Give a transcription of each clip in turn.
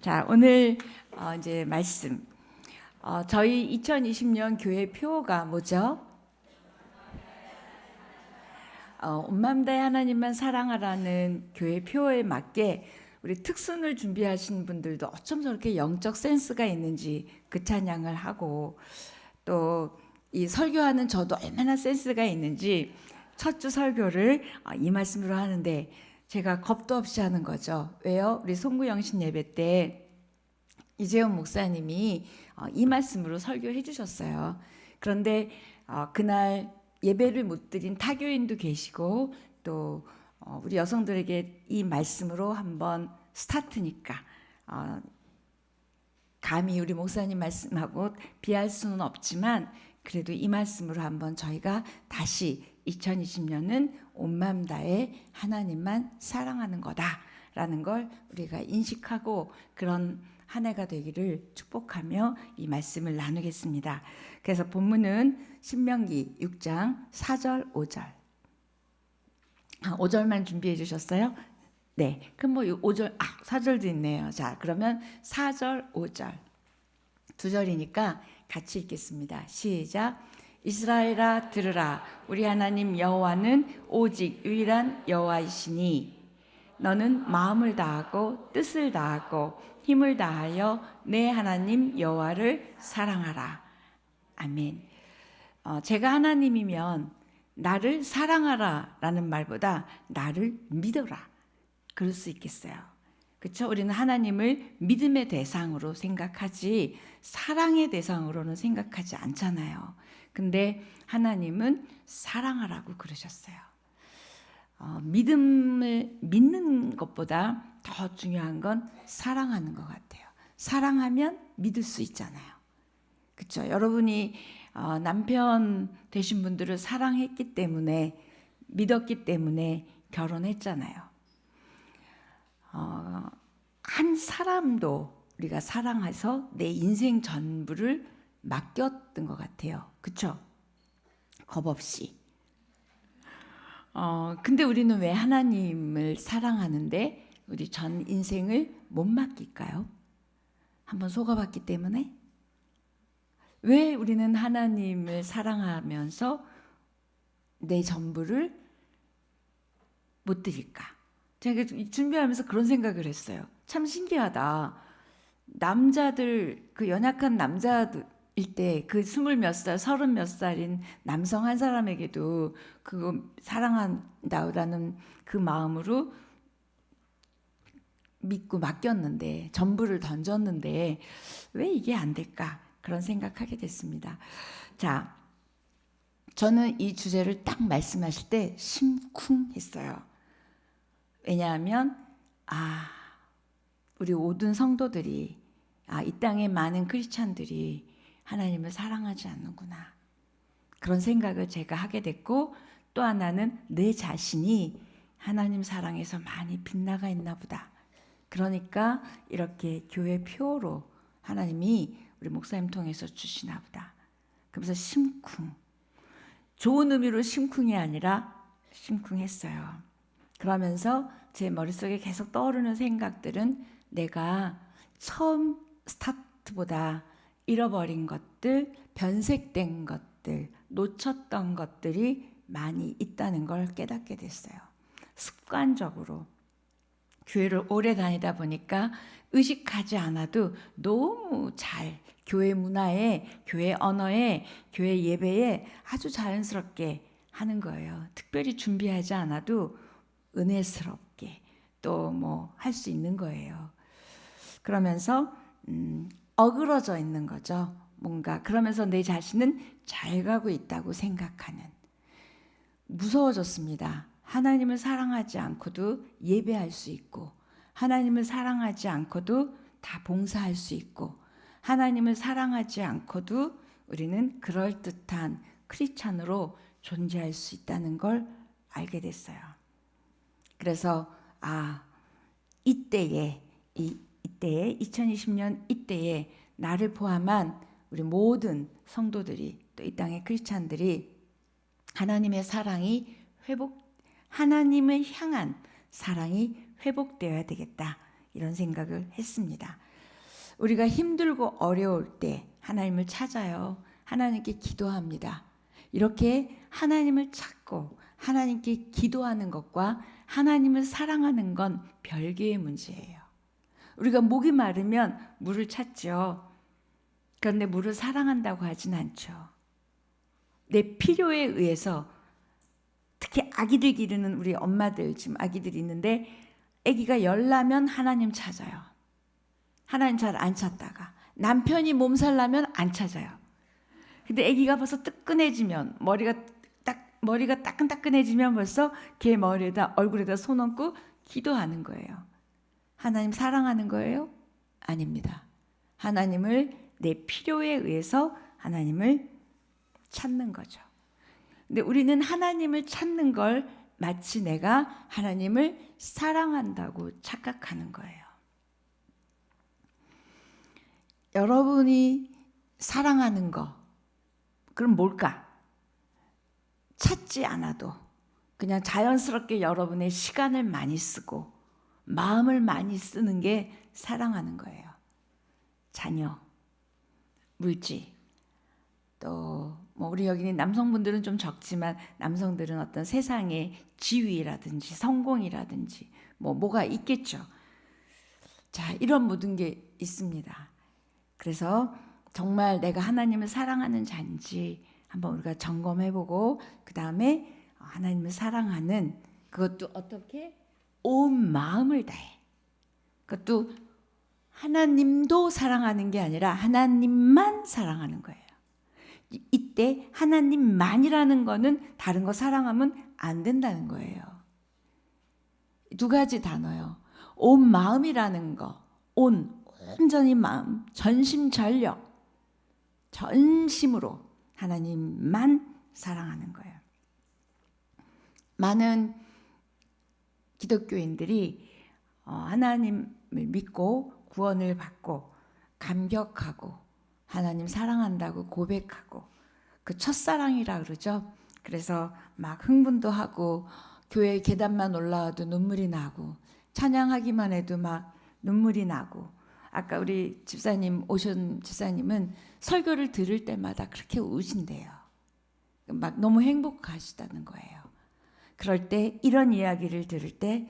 자, 오늘 이제 말씀. 저희 2020년 교회 표어가 뭐죠? 온 마음 다해 하나님만 사랑하라는 교회 표어에 맞게 우리 특순을 준비하신 분들도 어쩜 저렇게 영적 센스가 있는지 그 찬양을 하고, 또 이 설교하는 저도 얼마나 센스가 있는지 첫 주 설교를 이 말씀으로 하는데 제가 겁도 없이 하는 거죠. 왜요? 우리 송구영신 예배 때 이재용 목사님이 이 말씀으로 설교해 주셨어요. 그런데 그날 예배를 못 드린 타교인도 계시고, 또 우리 여성들에게 이 말씀으로 한번 스타트니까 감히 우리 목사님 말씀하고 비할 수는 없지만 그래도 이 말씀으로 한번 저희가 다시 2020년은 온 마음 다해 하나님만 사랑하는 거다라는 걸 우리가 인식하고 그런 한 해가 되기를 축복하며 이 말씀을 나누겠습니다. 그래서 본문은 신명기 6장 4절 5절. 5절만 준비해 주셨어요? 네. 그럼 뭐 5절 4절도 있네요. 자, 그러면 4절 5절 두 절이니까 같이 읽겠습니다. 시작. 이스라엘아 들으라. 우리 하나님 여호와는 오직 유일한 여호와이시니 너는 마음을 다하고 뜻을 다하고 힘을 다하여 내 하나님 여호와를 사랑하라. 아멘. 제가 하나님이면 나를 사랑하라 라는 말보다 나를 믿어라, 그럴 수 있겠어요. 그렇죠? 우리는 하나님을 믿음의 대상으로 생각하지 사랑의 대상으로는 생각하지 않잖아요. 근데 하나님은 사랑하라고 그러셨어요. 믿음을 믿는 것보다 더 중요한 건 사랑하는 것 같아요. 사랑하면 믿을 수 있잖아요. 그렇죠? 여러분이 남편 되신 분들을 사랑했기 때문에, 믿었기 때문에 결혼했잖아요. 한 사람도 우리가 사랑해서 내 인생 전부를 맡겼던 것 같아요. 그렇죠? 겁 없이. 근데 우리는 왜 하나님을 사랑하는데 우리 전 인생을 못 맡길까요? 한번 속아봤기 때문에? 왜 우리는 하나님을 사랑하면서 내 전부를 못 드릴까? 제가 준비하면서 그런 생각을 했어요. 참 신기하다. 남자들, 그 연약한 남자일 때 그 20몇 살, 30몇 살인 남성 한 사람에게도 그거 사랑한다라는 그 마음으로 믿고 맡겼는데, 전부를 던졌는데 왜 이게 안 될까? 그런 생각하게 됐습니다. 자, 저는 이 주제를 딱 말씀하실 때 심쿵했어요. 왜냐하면 우리 모든 성도들이 이 땅의 많은 크리스찬들이 하나님을 사랑하지 않는구나, 그런 생각을 제가 하게 됐고, 또 하나는 내 자신이 하나님 사랑에서 많이 빗나가 있나 보다. 그러니까 이렇게 교회 표로 하나님이 우리 목사님 통해서 주시나 보다. 그래서 심쿵, 좋은 의미로 심쿵이 아니라 심쿵했어요. 그러면서 제 머릿속에 계속 떠오르는 생각들은 내가 처음 스타트보다 잃어버린 것들, 변색된 것들, 놓쳤던 것들이 많이 있다는 걸 깨닫게 됐어요. 습관적으로 교회를 오래 다니다 보니까 의식하지 않아도 너무 잘 교회 문화에, 교회 언어에, 교회 예배에 아주 자연스럽게 하는 거예요. 특별히 준비하지 않아도 은혜스럽게 또 뭐 할 수 있는 거예요. 그러면서 어그러져 있는 거죠. 뭔가 그러면서 내 자신은 잘 가고 있다고 생각하는. 무서워졌습니다. 하나님을 사랑하지 않고도 예배할 수 있고, 하나님을 사랑하지 않고도 다 봉사할 수 있고, 하나님을 사랑하지 않고도 우리는 그럴듯한 크리스찬으로 존재할 수 있다는 걸 알게 됐어요. 그래서 이때에 2020년 이때에 나를 포함한 우리 모든 성도들이, 또 이 땅의 크리스찬들이 하나님의 사랑이 하나님을 향한 사랑이 회복되어야 되겠다, 이런 생각을 했습니다. 우리가 힘들고 어려울 때 하나님을 찾아요. 하나님께 기도합니다. 이렇게 하나님을 찾고 하나님께 기도하는 것과 하나님을 사랑하는 건 별개의 문제예요. 우리가 목이 마르면 물을 찾죠. 그런데 물을 사랑한다고 하진 않죠. 내 필요에 의해서, 특히 아기들 기르는 우리 엄마들, 지금 아기들이 있는데 아기가 열나면 하나님 찾아요. 하나님 잘 안 찾다가 남편이 몸살 나면 안 찾아요. 근데 아기가 벌써 뜨끈해지면, 머리가 따끈따끈해지면 벌써 걔 머리에다, 얼굴에다 손 얹고 기도하는 거예요. 하나님 사랑하는 거예요? 아닙니다. 하나님을 내 필요에 의해서 하나님을 찾는 거죠. 근데 우리는 하나님을 찾는 걸 마치 내가 하나님을 사랑한다고 착각하는 거예요. 여러분이 사랑하는 거, 그럼 뭘까? 찾지 않아도 그냥 자연스럽게 여러분의 시간을 많이 쓰고 마음을 많이 쓰는 게 사랑하는 거예요. 자녀, 물질, 또 뭐 우리 여기는 남성분들은 좀 적지만 남성들은 어떤 세상의 지위라든지 성공이라든지 뭐가 있겠죠. 자, 이런 모든 게 있습니다. 그래서 정말 내가 하나님을 사랑하는 자인지 한번 우리가 점검해보고, 그 다음에 하나님을 사랑하는 그것도 어떻게? 온 마음을 다해. 그것도 하나님도 사랑하는 게 아니라 하나님만 사랑하는 거예요. 이때 하나님만이라는 거는 다른 거 사랑하면 안 된다는 거예요. 두 가지 단어요. 온 마음이라는 거, 온전히 마음, 전심전력, 전심으로 하나님만 사랑하는 거예요. 많은 기독교인들이 하나님을 믿고 구원을 받고 감격하고 하나님 사랑한다고 고백하고, 그 첫사랑이라 그러죠. 그래서 막 흥분도 하고 교회 계단만 올라와도 눈물이 나고 찬양하기만 해도 막 눈물이 나고, 아까 우리 집사님 오신 집사님은 설교를 들을 때마다 그렇게 우신대요. 막 너무 행복하시다는 거예요. 그럴 때 이런 이야기를 들을 때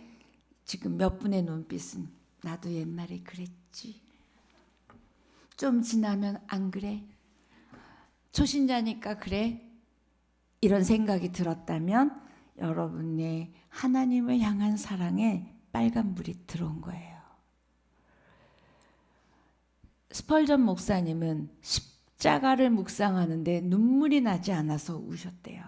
지금 몇 분의 눈빛은 나도 옛날에 그랬지, 좀 지나면 안 그래, 초신자니까 그래, 이런 생각이 들었다면 여러분의 하나님을 향한 사랑에 빨간불이 들어온 거예요. 스펄전 목사님은 십자가를 묵상하는데 눈물이 나지 않아서 우셨대요.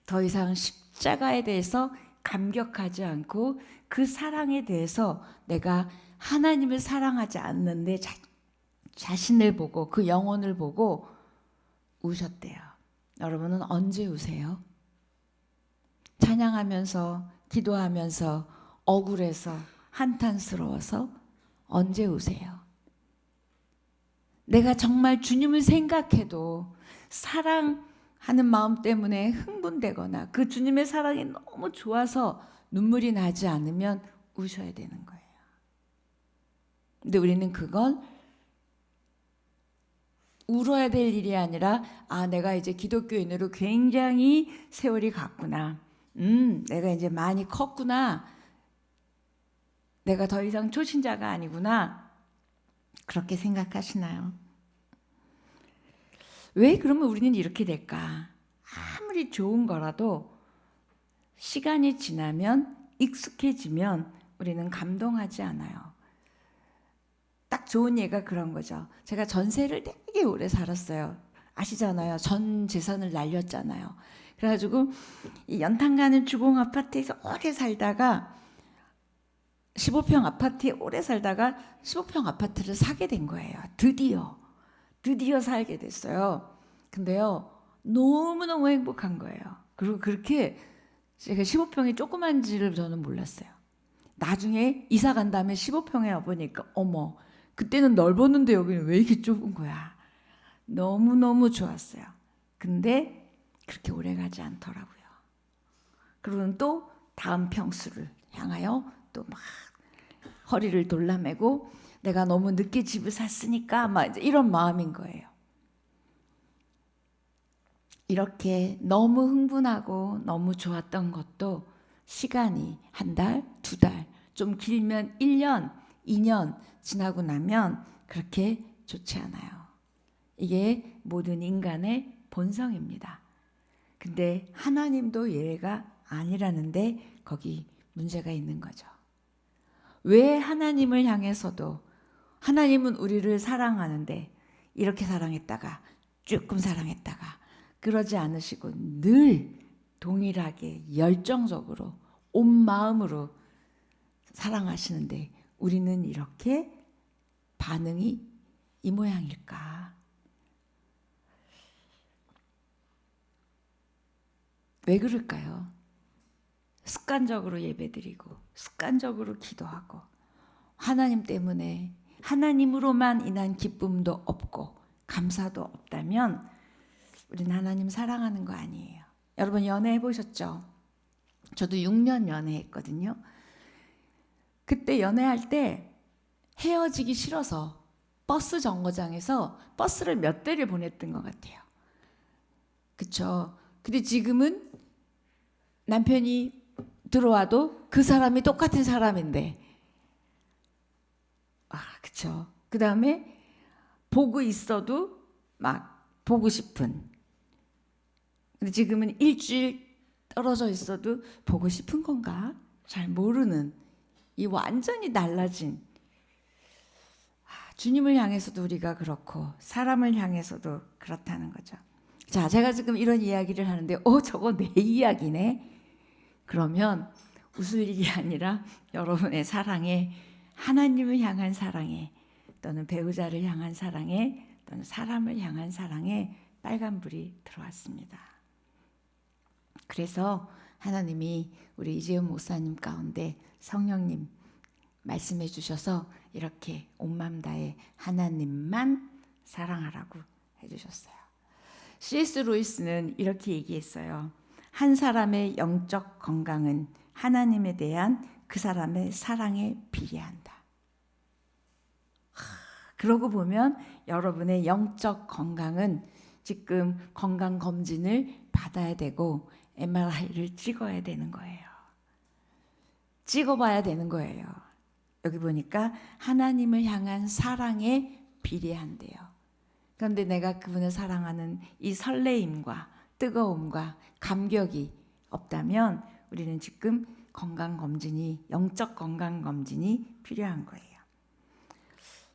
더 이상 십자가에 대해서 감격하지 않고 그 사랑에 대해서 내가 하나님을 사랑하지 않는데 자신을 보고 그 영혼을 보고 우셨대요. 여러분은 언제 우세요? 찬양하면서, 기도하면서, 억울해서, 한탄스러워서 언제 우세요? 내가 정말 주님을 생각해도 사랑하는 마음 때문에 흥분되거나 그 주님의 사랑이 너무 좋아서 눈물이 나지 않으면 우셔야 되는 거예요. 근데 우리는 그건 울어야 될 일이 아니라, 내가 이제 기독교인으로 굉장히 세월이 갔구나, 내가 이제 많이 컸구나, 내가 더 이상 초신자가 아니구나, 그렇게 생각하시나요? 왜 그러면 우리는 이렇게 될까? 아무리 좋은 거라도 시간이 지나면, 익숙해지면 우리는 감동하지 않아요. 딱 좋은 예가 그런 거죠. 제가 전세를 되게 오래 살았어요. 아시잖아요. 전 재산을 날렸잖아요. 그래가지고 이 연탄 가는 주공 아파트에서 오래 살다가 15평 아파트에 오래 살다가 15평 아파트를 사게 된 거예요. 드디어 살게 됐어요. 근데요, 너무너무 행복한 거예요. 그리고 그렇게 제가 15평이 조그만지를 저는 몰랐어요. 나중에 이사 간 다음에 15평에 와보니까 어머, 그때는 넓었는데 여기는 왜 이렇게 좁은 거야. 너무너무 좋았어요. 근데 그렇게 오래 가지 않더라고요. 그리고는 또 다음 평수를 향하여 또 막 허리를 돌라매고 내가 너무 늦게 집을 샀으니까 막 이런 마음인 거예요. 이렇게 너무 흥분하고 너무 좋았던 것도 시간이 한 달, 두 달, 좀 길면 1년, 2년 지나고 나면 그렇게 좋지 않아요. 이게 모든 인간의 본성입니다. 근데 하나님도 예외가 아니라는데 거기 문제가 있는 거죠. 왜 하나님을 향해서도 하나님은 우리를 사랑하는데 이렇게 사랑했다가 조금 사랑했다가 그러지 않으시고 늘 동일하게 열정적으로 온 마음으로 사랑하시는데 우리는 이렇게 반응이 이 모양일까? 왜 그럴까요? 습관적으로 예배드리고 습관적으로 기도하고 하나님 때문에 하나님으로만 인한 기쁨도 없고 감사도 없다면 우리는 하나님 사랑하는 거 아니에요. 여러분 연애해 보셨죠? 저도 6년 연애했거든요. 그때 연애할 때 헤어지기 싫어서 버스 정거장에서 버스를 몇 대를 보냈던 것 같아요. 그쵸? 근데 지금은 남편이 들어와도 그 사람이 똑같은 사람인데 그쵸? 그 다음에 보고 있어도 막 보고 싶은, 근데 지금은 일주일 떨어져 있어도 보고 싶은 건가? 잘 모르는 이 완전히 달라진 주님을 향해서도 우리가 그렇고 사람을 향해서도 그렇다는 거죠. 자, 제가 지금 이런 이야기를 하는데 저거 내 이야기네. 그러면 웃을 일이 아니라 여러분의 사랑에, 하나님을 향한 사랑에, 또는 배우자를 향한 사랑에, 또는 사람을 향한 사랑에 빨간불이 들어왔습니다. 그래서 하나님이 우리 이재훈 목사님 가운데 성령님 말씀해 주셔서 이렇게 온 마음 다해 하나님만 사랑하라고 해주셨어요. C.S. 루이스는 이렇게 얘기했어요. 한 사람의 영적 건강은 하나님에 대한 그 사람의 사랑에 비례한다. 그러고 보면 여러분의 영적 건강은 지금 건강검진을 받아야 되고 MRI를 찍어야 되는 거예요. 찍어봐야 되는 거예요. 여기 보니까 하나님을 향한 사랑에 비례한대요. 그런데 내가 그분을 사랑하는 이 설레임과 뜨거움과 감격이 없다면 우리는 지금 건강검진이, 영적 건강검진이 필요한 거예요.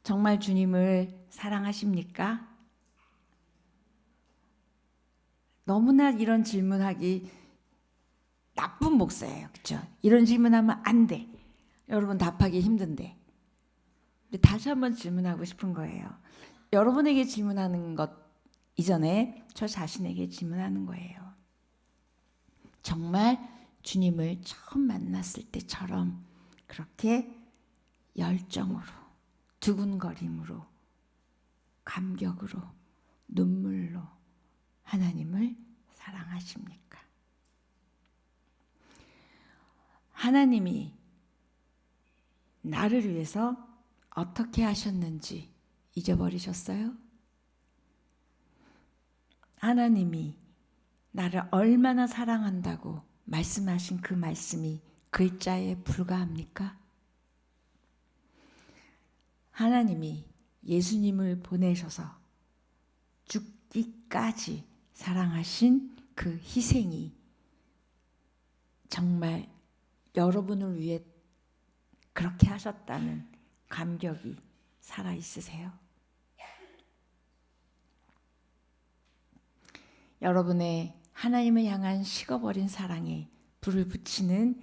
정말 주님을 사랑하십니까? 너무나 이런 질문하기 나쁜 목사예요. 그렇죠? 이런 질문하면 안 돼. 여러분 답하기 힘든데. 근데 다시 한번 질문하고 싶은 거예요. 여러분에게 질문하는 것 이전에 저 자신에게 질문하는 거예요. 정말 주님을 처음 만났을 때처럼 그렇게 열정으로, 두근거림으로, 감격으로, 눈물로 하나님을 사랑하십니까? 하나님이 나를 위해서 어떻게 하셨는지 잊어버리셨어요? 하나님이 나를 얼마나 사랑한다고 말씀하신 그 말씀이 글자에 불과합니까? 하나님이 예수님을 보내셔서 죽기까지 사랑하신 그 희생이 정말 여러분을 위해 그렇게 하셨다는 감격이 살아있으세요? 여러분의 하나님을 향한 식어버린 사랑에 불을 붙이는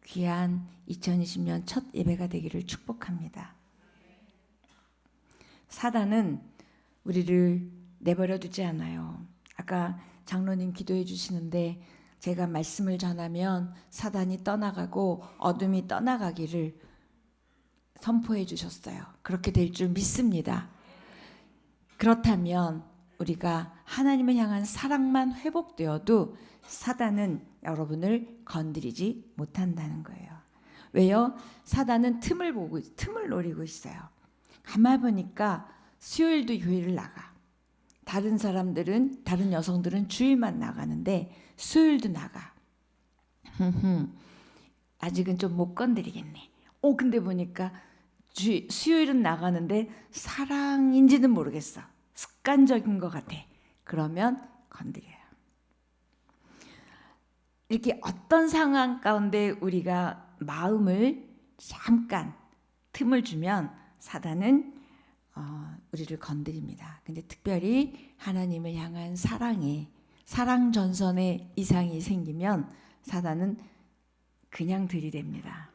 귀한 2020년 첫 예배가 되기를 축복합니다. 사단은 우리를 내버려 두지 않아요. 아까 장로님 기도해 주시는데 제가 말씀을 전하면 사단이 떠나가고 어둠이 떠나가기를 선포해 주셨어요. 그렇게 될 줄 믿습니다. 그렇다면 우리가 하나님을 향한 사랑만 회복되어도 사단은 여러분을 건드리지 못한다는 거예요. 왜요? 사단은 틈을 노리고 있어요. 가만 보니까 수요일도 교회를 나가. 다른 사람들은, 다른 여성들은 주일만 나가는데 수요일도 나가. 아직은 좀 못 건드리겠네. 근데 보니까 수요일은 나가는데 사랑인지는 모르겠어. 습관적인 것 같아. 그러면 건드려요. 이렇게 어떤 상황 가운데 우리가 마음을 잠깐 틈을 주면 사단은 우리를 건드립니다. 근데 특별히 하나님을 향한 사랑 전선에 이상이 생기면 사단은 그냥 들이댑니다.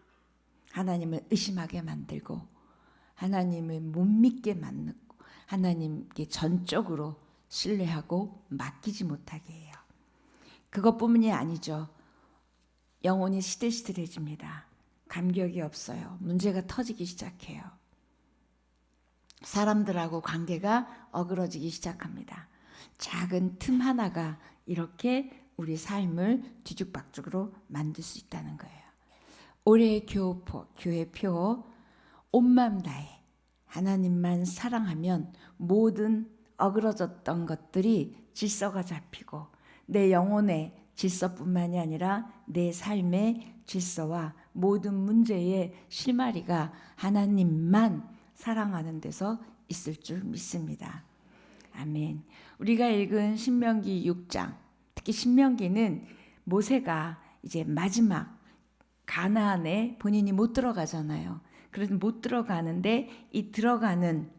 하나님을 의심하게 만들고 하나님을 못 믿게 만들고 하나님께 전적으로 신뢰하고 맡기지 못하게 해요. 그것뿐만이 아니죠. 영혼이 시들시들해집니다. 감격이 없어요. 문제가 터지기 시작해요. 사람들하고 관계가 어그러지기 시작합니다. 작은 틈 하나가 이렇게 우리 삶을 뒤죽박죽으로 만들 수 있다는 거예요. 올해의 교회표 온 마음 다해 하나님만 사랑하면 모든 어그러졌던 것들이 질서가 잡히고 내 영혼의 질서뿐만이 아니라 내 삶의 질서와 모든 문제의 실마리가 하나님만 사랑하는 데서 있을 줄 믿습니다. 아멘. 우리가 읽은 신명기 6장, 특히 신명기는 모세가 이제 마지막 가나안에 본인이 못 들어가잖아요. 그래서 못 들어가는데 이 들어가는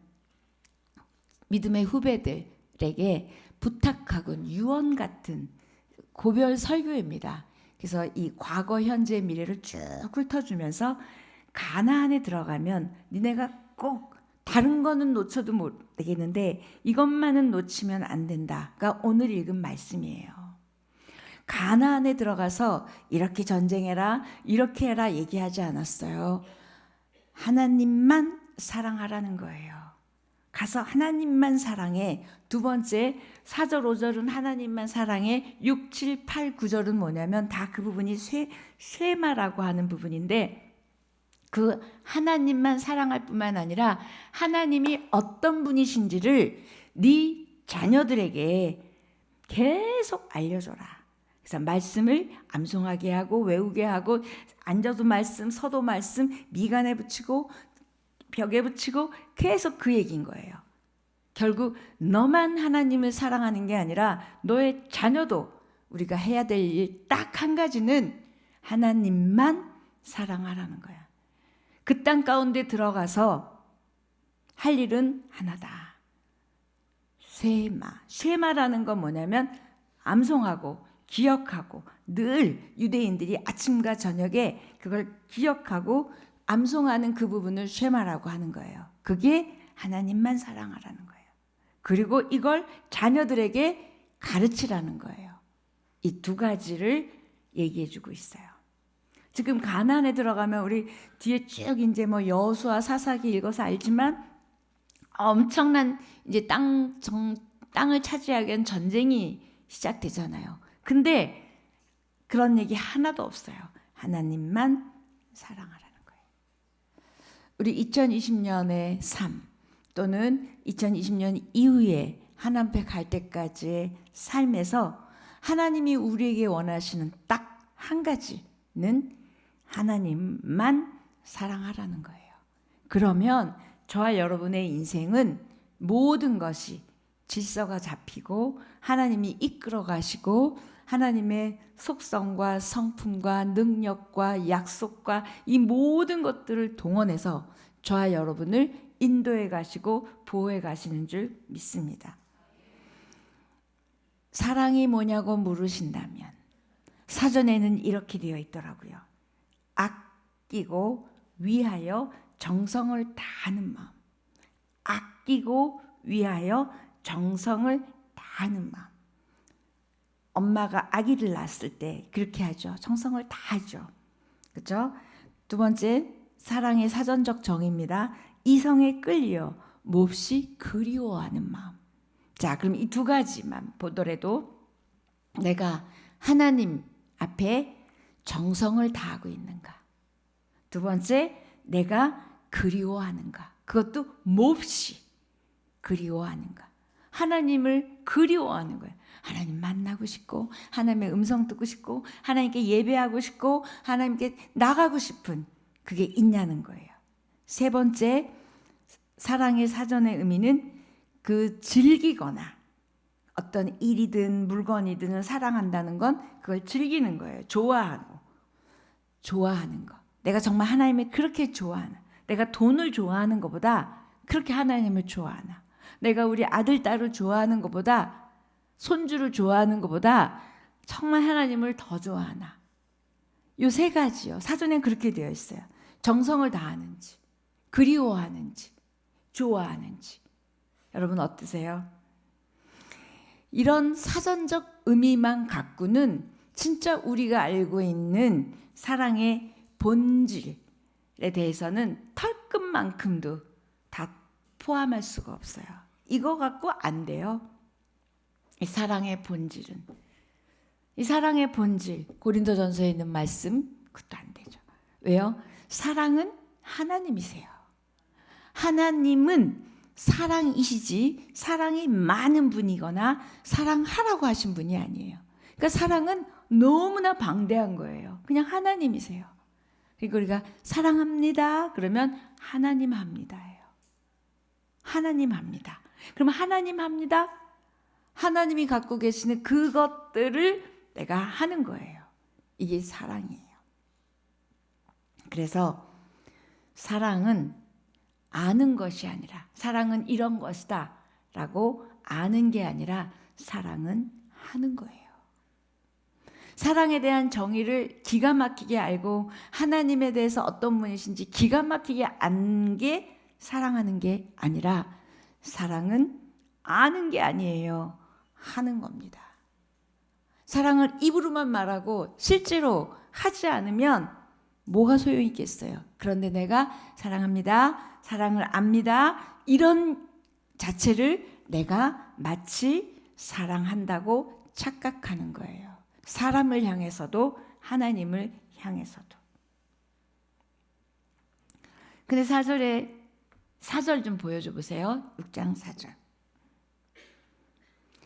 믿음의 후배들에게 부탁하곤 유언 같은 고별 설교입니다. 그래서 이 과거, 현재, 미래를 쭉 훑어주면서 가나안에 들어가면 니네가 꼭 다른 거는 놓쳐도 못 되겠는데 이것만은 놓치면 안 된다가 오늘 읽은 말씀이에요. 가나안에 들어가서 이렇게 전쟁해라, 이렇게 해라 얘기하지 않았어요. 하나님만 사랑하라는 거예요. 가서 하나님만 사랑해. 두 번째 4절 5절은 하나님만 사랑해. 6, 7, 8, 9절은 뭐냐면 다 그 부분이 쉐마라고 하는 부분인데 그 하나님만 사랑할 뿐만 아니라 하나님이 어떤 분이신지를 네 자녀들에게 계속 알려줘라. 그래서 말씀을 암송하게 하고 외우게 하고 앉아도 말씀, 서도 말씀, 미간에 붙이고 벽에 붙이고 계속 그 얘기인 거예요. 결국 너만 하나님을 사랑하는 게 아니라 너의 자녀도 우리가 해야 될 일 딱 한 가지는 하나님만 사랑하라는 거야. 그 땅 가운데 들어가서 할 일은 하나다. 쉐마라는 건 뭐냐면 암송하고 기억하고 늘 유대인들이 아침과 저녁에 그걸 기억하고 암송하는 그 부분을 쉐마라고 하는 거예요. 그게 하나님만 사랑하라는 거예요. 그리고 이걸 자녀들에게 가르치라는 거예요. 이 두 가지를 얘기해 주고 있어요. 지금 가나안에 들어가면 우리 뒤에 쭉 이제 뭐 여호수아 사사기 읽어서 알지만 엄청난 이제 땅을 차지하기 위한 전쟁이 시작되잖아요. 근데 그런 얘기 하나도 없어요. 하나님만 사랑하라는 거예요. 우리 2020년의 삶 또는 2020년 이후에 하나님 앞에 갈 때까지의 삶에서 하나님이 우리에게 원하시는 딱 한 가지는 하나님만 사랑하라는 거예요. 그러면 저와 여러분의 인생은 모든 것이 질서가 잡히고 하나님이 이끌어 가시고 하나님의 속성과 성품과 능력과 약속과 이 모든 것들을 동원해서 저와 여러분을 인도해 가시고 보호해 가시는 줄 믿습니다. 사랑이 뭐냐고 물으신다면 사전에는 이렇게 되어 있더라고요. 아끼고 위하여 정성을 다하는 마음. 아끼고 위하여 정성을 다하는 마음. 엄마가 아기를 낳았을 때 그렇게 하죠. 정성을 다하죠. 그렇죠? 두 번째, 사랑의 사전적 정의입니다. 이성에 끌려 몹시 그리워하는 마음. 자, 그럼 이 두 가지만 보더라도 내가 하나님 앞에 정성을 다하고 있는가? 두 번째, 내가 그리워하는가. 그것도 몹시 그리워하는가. 하나님을 그리워하는 거예요. 하나님 만나고 싶고, 하나님의 음성 듣고 싶고, 하나님께 예배하고 싶고, 하나님께 나가고 싶은 그게 있냐는 거예요. 세 번째, 사랑의 사전의 의미는 그 즐기거나 어떤 일이든 물건이든 사랑한다는 건 그걸 즐기는 거예요. 좋아하는 거. 내가 정말 하나님을 그렇게 좋아하나. 내가 돈을 좋아하는 것보다 그렇게 하나님을 좋아하나. 내가 우리 아들, 딸을 좋아하는 것보다, 손주를 좋아하는 것보다 정말 하나님을 더 좋아하나. 요 세 가지요. 사전에 그렇게 되어 있어요. 정성을 다하는지, 그리워하는지, 좋아하는지. 여러분 어떠세요? 이런 사전적 의미만 갖고는 진짜 우리가 알고 있는 사랑의 본질에 대해서는 털끝만큼도 다 포함할 수가 없어요. 이거 갖고 안 돼요. 이 사랑의 본질은. 이 사랑의 본질, 고린도전서에 있는 말씀, 그것도 안 되죠. 왜요? 사랑은 하나님이세요. 하나님은 사랑이시지 사랑이 많은 분이거나 사랑하라고 하신 분이 아니에요. 그러니까 사랑은 너무나 방대한 거예요. 그냥 하나님이세요. 그리고 우리가 사랑합니다. 그러면 하나님 합니다예요. 하나님 합니다. 그러면 하나님 합니다. 하나님이 갖고 계시는 그것들을 내가 하는 거예요. 이게 사랑이에요. 그래서 사랑은 아는 것이 아니라, 사랑은 이런 것이다 라고 아는 게 아니라 사랑은 하는 거예요. 사랑에 대한 정의를 기가 막히게 알고 하나님에 대해서 어떤 분이신지 기가 막히게 아는 게 사랑하는 게 아니라, 사랑은 아는 게 아니에요. 하는 겁니다. 사랑을 입으로만 말하고 실제로 하지 않으면 뭐가 소용이 있겠어요. 그런데 내가 사랑합니다, 사랑을 압니다, 이런 자체를 내가 마치 사랑한다고 착각하는 거예요. 사람을 향해서도 하나님을 향해서도. 근데 4절 좀 보여줘 보세요. 6장 4절.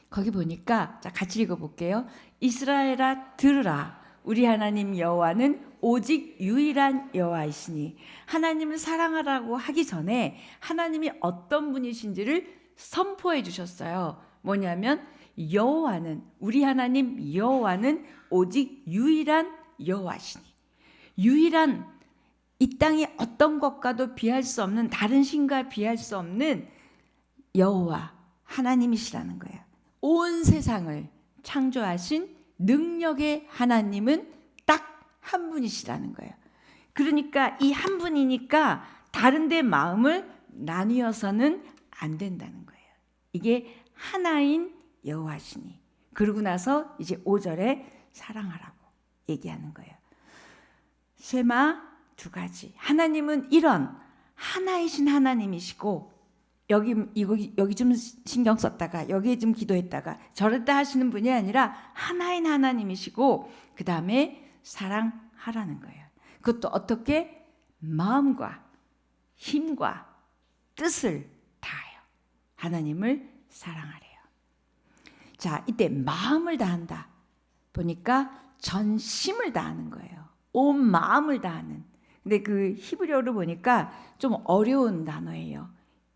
거기 보니까, 자, 같이 읽어볼게요. 이스라엘아 들으라. 우리 하나님 여호와는 오직 유일한 여호와이시니. 하나님을 사랑하라고 하기 전에 하나님이 어떤 분이신지를 선포해 주셨어요. 뭐냐면 여호와는, 우리 하나님 여호와는 오직 유일한 여호와시니. 유일한, 이 땅에 어떤 것과도 비할 수 없는, 다른 신과 비할 수 없는 여호와 하나님이시라는 거예요. 온 세상을 창조하신 능력의 하나님은 딱 한 분이시라는 거예요. 그러니까 이 한 분이니까 다른 데 마음을 나뉘어서는 안 된다는 거예요. 이게 하나인 여호와시니. 그러고 나서 이제 5절에 사랑하라고 얘기하는 거예요. 쉐마 두 가지. 하나님은 이런 하나이신 하나님이시고, 여기 좀 신경 썼다가 여기에 좀 기도했다가 저랬다 하시는 분이 아니라 하나인 하나님이시고, 그 다음에 사랑하라는 거예요. 그것도 어떻게? 마음과 힘과 뜻을 다하여 하나님을 사랑하래요. 자, 이때 마음을 다한다 보니까 전심을 다하는 거예요. 온 마음을 다하는. 근데 그 히브리어로 보니까 좀 어려운 단어예요.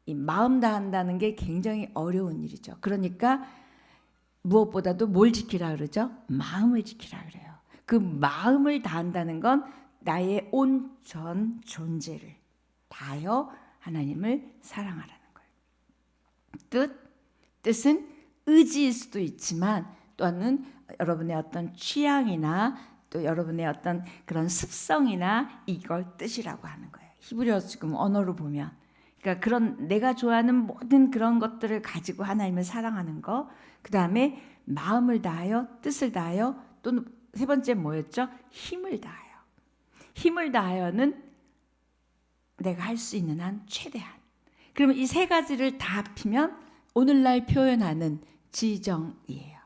이 마음 다한다는 게 굉장히 어려운 일이죠. 그러니까 무엇보다도 뭘 지키라 그러죠? 마음을 지키라 그래요. 그 마음을 다한다는 건 나의 온 전 존재를 다하여 하나님을 사랑하라는 거예요. 뜻은 의지일 수도 있지만, 또는 여러분의 어떤 취향이나 또 여러분의 어떤 그런 습성이나 이걸 뜻이라고 하는 거예요. 히브리어 지금 언어로 보면. 그러니까 그런 내가 좋아하는 모든 그런 것들을 가지고 하나님을 사랑하는 거. 그 다음에 마음을 다하여, 뜻을 다하여, 또는 세 번째 뭐였죠? 힘을 다하여. 힘을 다하여는 내가 할 수 있는 한 최대한. 그러면 이 세 가지를 다 합치면 오늘날 표현하는 지정이에요.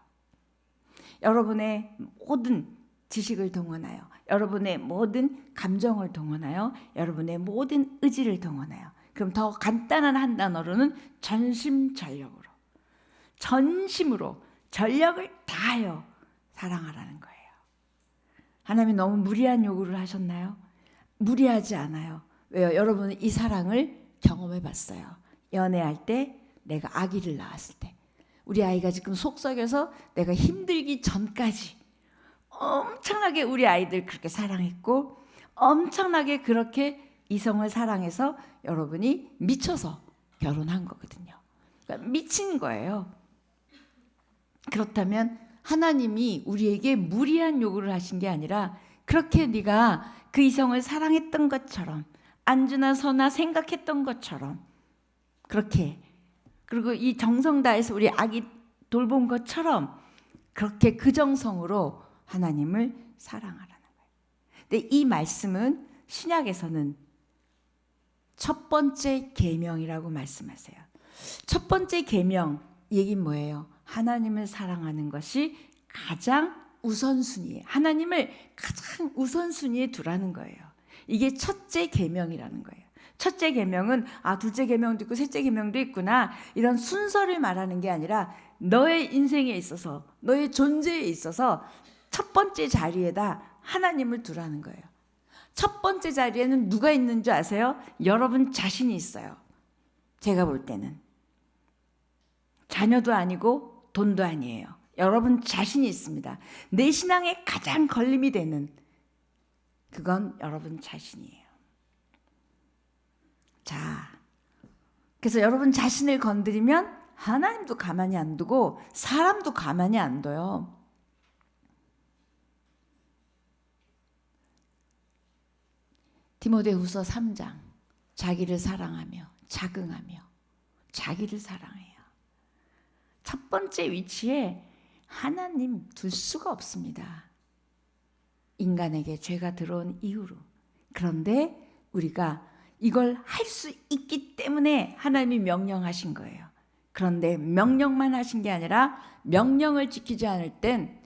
여러분의 모든 지식을 동원하여 여러분의 모든 감정을 동원하여 여러분의 모든 의지를 동원하여, 그럼 더 간단한 한 단어로는 전심전력으로, 전심으로 전력을 다하여 사랑하라는 거예요. 하나님이 너무 무리한 요구를 하셨나요? 무리하지 않아요. 왜요? 여러분은 이 사랑을 경험해 봤어요. 연애할 때, 내가 아기를 낳았을 때, 우리 아이가 지금 속 썩여서 내가 힘들기 전까지 엄청나게 우리 아이들 그렇게 사랑했고, 엄청나게 그렇게 이성을 사랑해서 여러분이 미쳐서 결혼한 거거든요. 그러니까 미친 거예요. 그렇다면 하나님이 우리에게 무리한 요구를 하신 게 아니라, 그렇게 네가 그 이성을 사랑했던 것처럼, 안주나 서나 생각했던 것처럼, 그렇게, 그리고 이 정성 다해서 우리 아기 돌본 것처럼 그렇게 그 정성으로 하나님을 사랑하라는 거예요. 근데 이 말씀은 신약에서는 첫 번째 계명이라고 말씀하세요. 첫 번째 계명 얘기는 뭐예요? 하나님을 사랑하는 것이 가장 우선순위에, 하나님을 가장 우선순위에 두라는 거예요. 이게 첫째 계명이라는 거예요. 첫째 계명은 둘째 계명도 있고 셋째 계명도 있구나, 이런 순서를 말하는 게 아니라 너의 인생에 있어서, 너의 존재에 있어서 첫 번째 자리에다 하나님을 두라는 거예요. 첫 번째 자리에는 누가 있는 줄 아세요? 여러분 자신이 있어요. 제가 볼 때는 자녀도 아니고 돈도 아니에요. 여러분 자신이 있습니다. 내 신앙에 가장 걸림이 되는 그건 여러분 자신이에요. 자, 그래서 여러분 자신을 건드리면 하나님도 가만히 안 두고 사람도 가만히 안 둬요. 디모데후서 3장, 자기를 사랑하며 자긍하며 자기를 사랑해요. 첫 번째 위치에 하나님 둘 수가 없습니다. 인간에게 죄가 들어온 이후로. 그런데 우리가 이걸 할 수 있기 때문에 하나님이 명령하신 거예요. 그런데 명령만 하신 게 아니라 명령을 지키지 않을 땐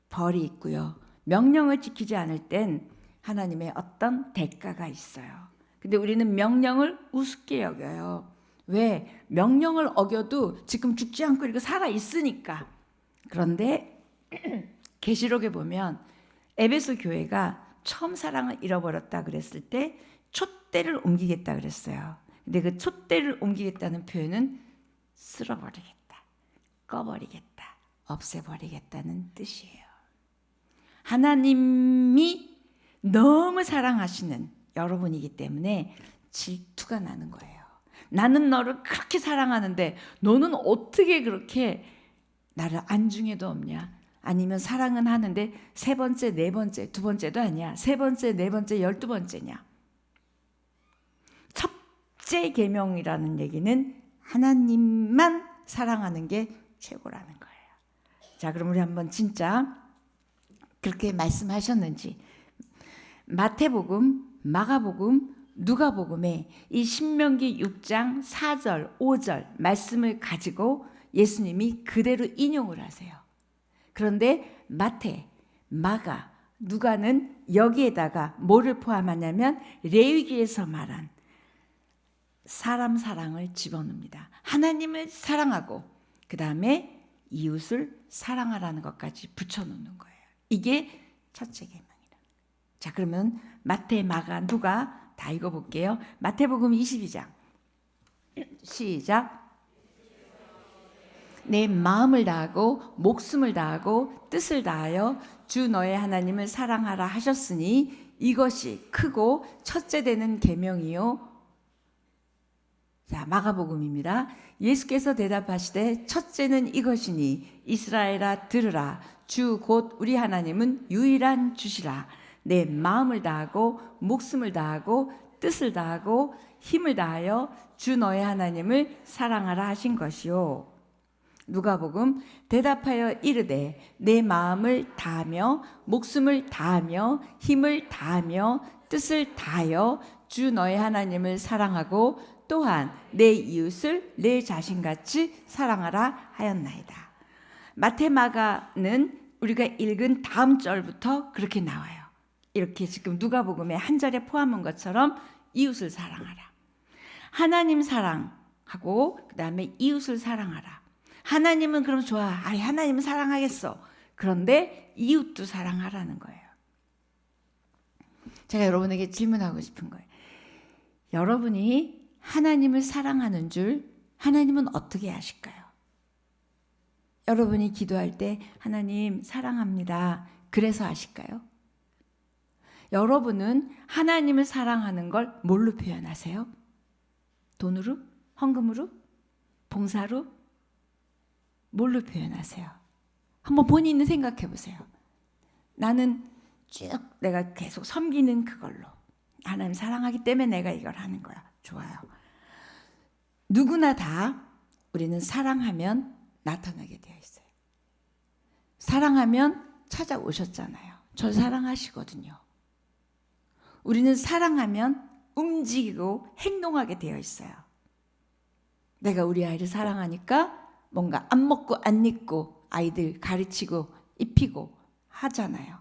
벌이 있고요. 명령을 지키지 않을 땐 하나님의 어떤 대가가 있어요. 근데 우리는 명령을 우습게 여겨요. 왜? 명령을 어겨도 지금 죽지 않고 이렇게 살아 있으니까. 그런데 계시록에 보면 에베소 교회가 처음 사랑을 잃어버렸다 그랬을 때 촛대를 옮기겠다 그랬어요. 근데 그 촛대를 옮기겠다는 표현은 쓸어버리겠다, 꺼버리겠다, 없애버리겠다는 뜻이에요. 하나님이 너무 사랑하시는 여러분이기 때문에 질투가 나는 거예요. 나는 너를 그렇게 사랑하는데 너는 어떻게 그렇게 나를 안중에도 없냐? 아니면 사랑은 하는데 세 번째, 네 번째, 두 번째도 아니야. 세 번째, 네 번째, 12번째냐? 첫째 계명이라는 얘기는 하나님만 사랑하는 게 최고라는 거예요. 자, 그럼 우리 한번 진짜 그렇게 말씀하셨는지 마태복음, 마가복음, 누가복음에 이 신명기 6장 4절, 5절 말씀을 가지고 예수님이 그대로 인용을 하세요. 그런데 마태, 마가, 누가는 여기에다가 뭐를 포함하냐면 레위기에서 말한 사람 사랑을 집어넣습니다. 하나님을 사랑하고 그 다음에 이웃을 사랑하라는 것까지 붙여놓는 거예요. 이게 첫째 계명이라. 자, 그러면 마태, 마가, 누가 다 읽어볼게요. 마태복음 22장 시작. 내 마음을 다하고 목숨을 다하고 뜻을 다하여 주 너의 하나님을 사랑하라 하셨으니 이것이 크고 첫째 되는 계명이요. 자, 마가복음입니다. 예수께서 대답하시되 첫째는 이것이니 이스라엘아 들으라. 주 곧 우리 하나님은 유일한 주시라. 내 마음을 다하고 목숨을 다하고 뜻을 다하고 힘을 다하여 주 너의 하나님을 사랑하라 하신 것이요. 누가복음 대답하여 이르되 내 마음을 다하며 목숨을 다하며 힘을 다하며 뜻을 다하여 주 너의 하나님을 사랑하고 또한 내 이웃을 내 자신같이 사랑하라 하였나이다. 마테마가는 우리가 읽은 다음 절부터 그렇게 나와요. 이렇게 지금 누가복음에 한 절에 포함한 것처럼 이웃을 사랑하라. 하나님 사랑하고 그다음에 이웃을 사랑하라. 하나님은 그럼 좋아. 하나님은 사랑하겠어. 그런데 이웃도 사랑하라는 거예요. 제가 여러분에게 질문하고 싶은 거예요. 여러분이 하나님을 사랑하는 줄 하나님은 어떻게 아실까요? 여러분이 기도할 때 하나님 사랑합니다. 그래서 아실까요? 여러분은 하나님을 사랑하는 걸 뭘로 표현하세요? 돈으로? 헌금으로? 봉사로? 뭘로 표현하세요? 한번 본인은 생각해 보세요. 나는 쭉 내가 계속 섬기는 그걸로. 하나님 사랑하기 때문에 내가 이걸 하는 거야. 좋아요. 누구나 다 우리는 사랑하면 나타나게 되어 있어요. 사랑하면 찾아오셨잖아요. 절 사랑하시거든요. 우리는 사랑하면 움직이고 행동하게 되어 있어요. 내가 우리 아이를 사랑하니까 뭔가 안 먹고 안 입고 아이들 가르치고 입히고 하잖아요.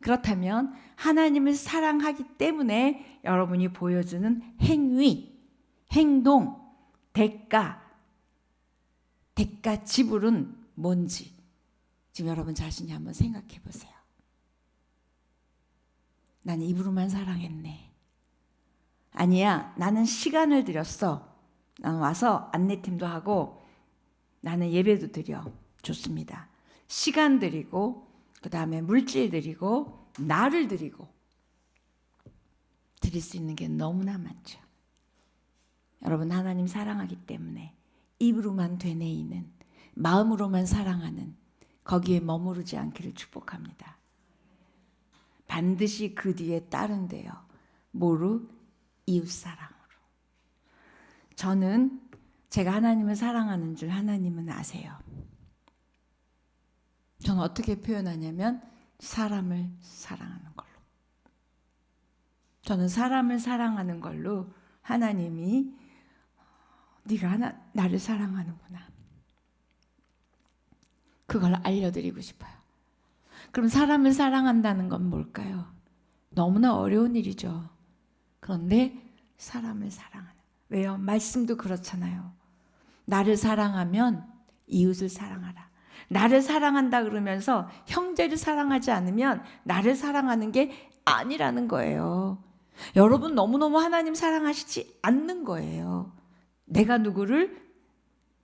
그렇다면 하나님을 사랑하기 때문에 여러분이 보여주는 행위, 행동, 대가 지불은 뭔지 지금 여러분 자신이 한번 생각해 보세요. 나는 입으로만 사랑했네. 아니야, 나는 시간을 들였어. 나는 와서 안내팀도 하고 나는 예배도 드려. 좋습니다. 시간 드리고 그 다음에 물질 드리고 나를 드리고 드릴 수 있는 게 너무나 많죠. 여러분 하나님 사랑하기 때문에 입으로만 되뇌이는 마음으로만 사랑하는 거기에 머무르지 않기를 축복합니다. 반드시 그 뒤에 따른대요. 뭐로? 이웃사랑으로. 저는 제가 하나님을 사랑하는 줄 하나님은 아세요. 저는 어떻게 표현하냐면 사람을 사랑하는 걸로. 저는 사람을 사랑하는 걸로 하나님이 네가 나를 사랑하는구나. 그걸 알려드리고 싶어요. 그럼 사람을 사랑한다는 건 뭘까요? 너무나 어려운 일이죠. 그런데 사람을 사랑하는. 왜요? 말씀도 그렇잖아요. 나를 사랑하면 이웃을 사랑하라. 나를 사랑한다 그러면서 형제를 사랑하지 않으면 나를 사랑하는 게 아니라는 거예요. 여러분 너무너무 하나님 사랑하시지 않는 거예요. 내가 누구를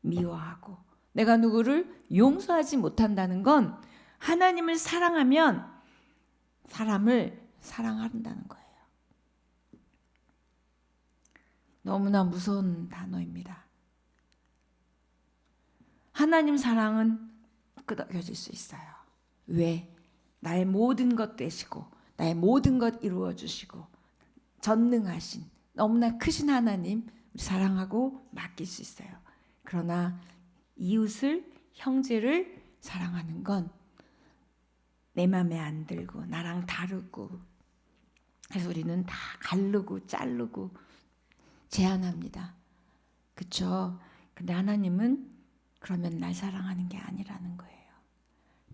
미워하고 내가 누구를 용서하지 못한다는 건 하나님을 사랑하면 사람을 사랑한다는 거예요. 너무나 무서운 단어입니다. 하나님 사랑은 끄덕여질 수 있어요. 왜? 나의 모든 것 되시고 나의 모든 것 이루어 주시고 전능하신 너무나 크신 하나님 우리 사랑하고 맡길 수 있어요. 그러나 이웃을 형제를 사랑하는 건 내 맘에 안 들고 나랑 다르고 그래서 우리는 다 가르고 자르고 제한합니다. 그렇죠? 근데 하나님은 그러면 날 사랑하는 게 아니라는 거예요.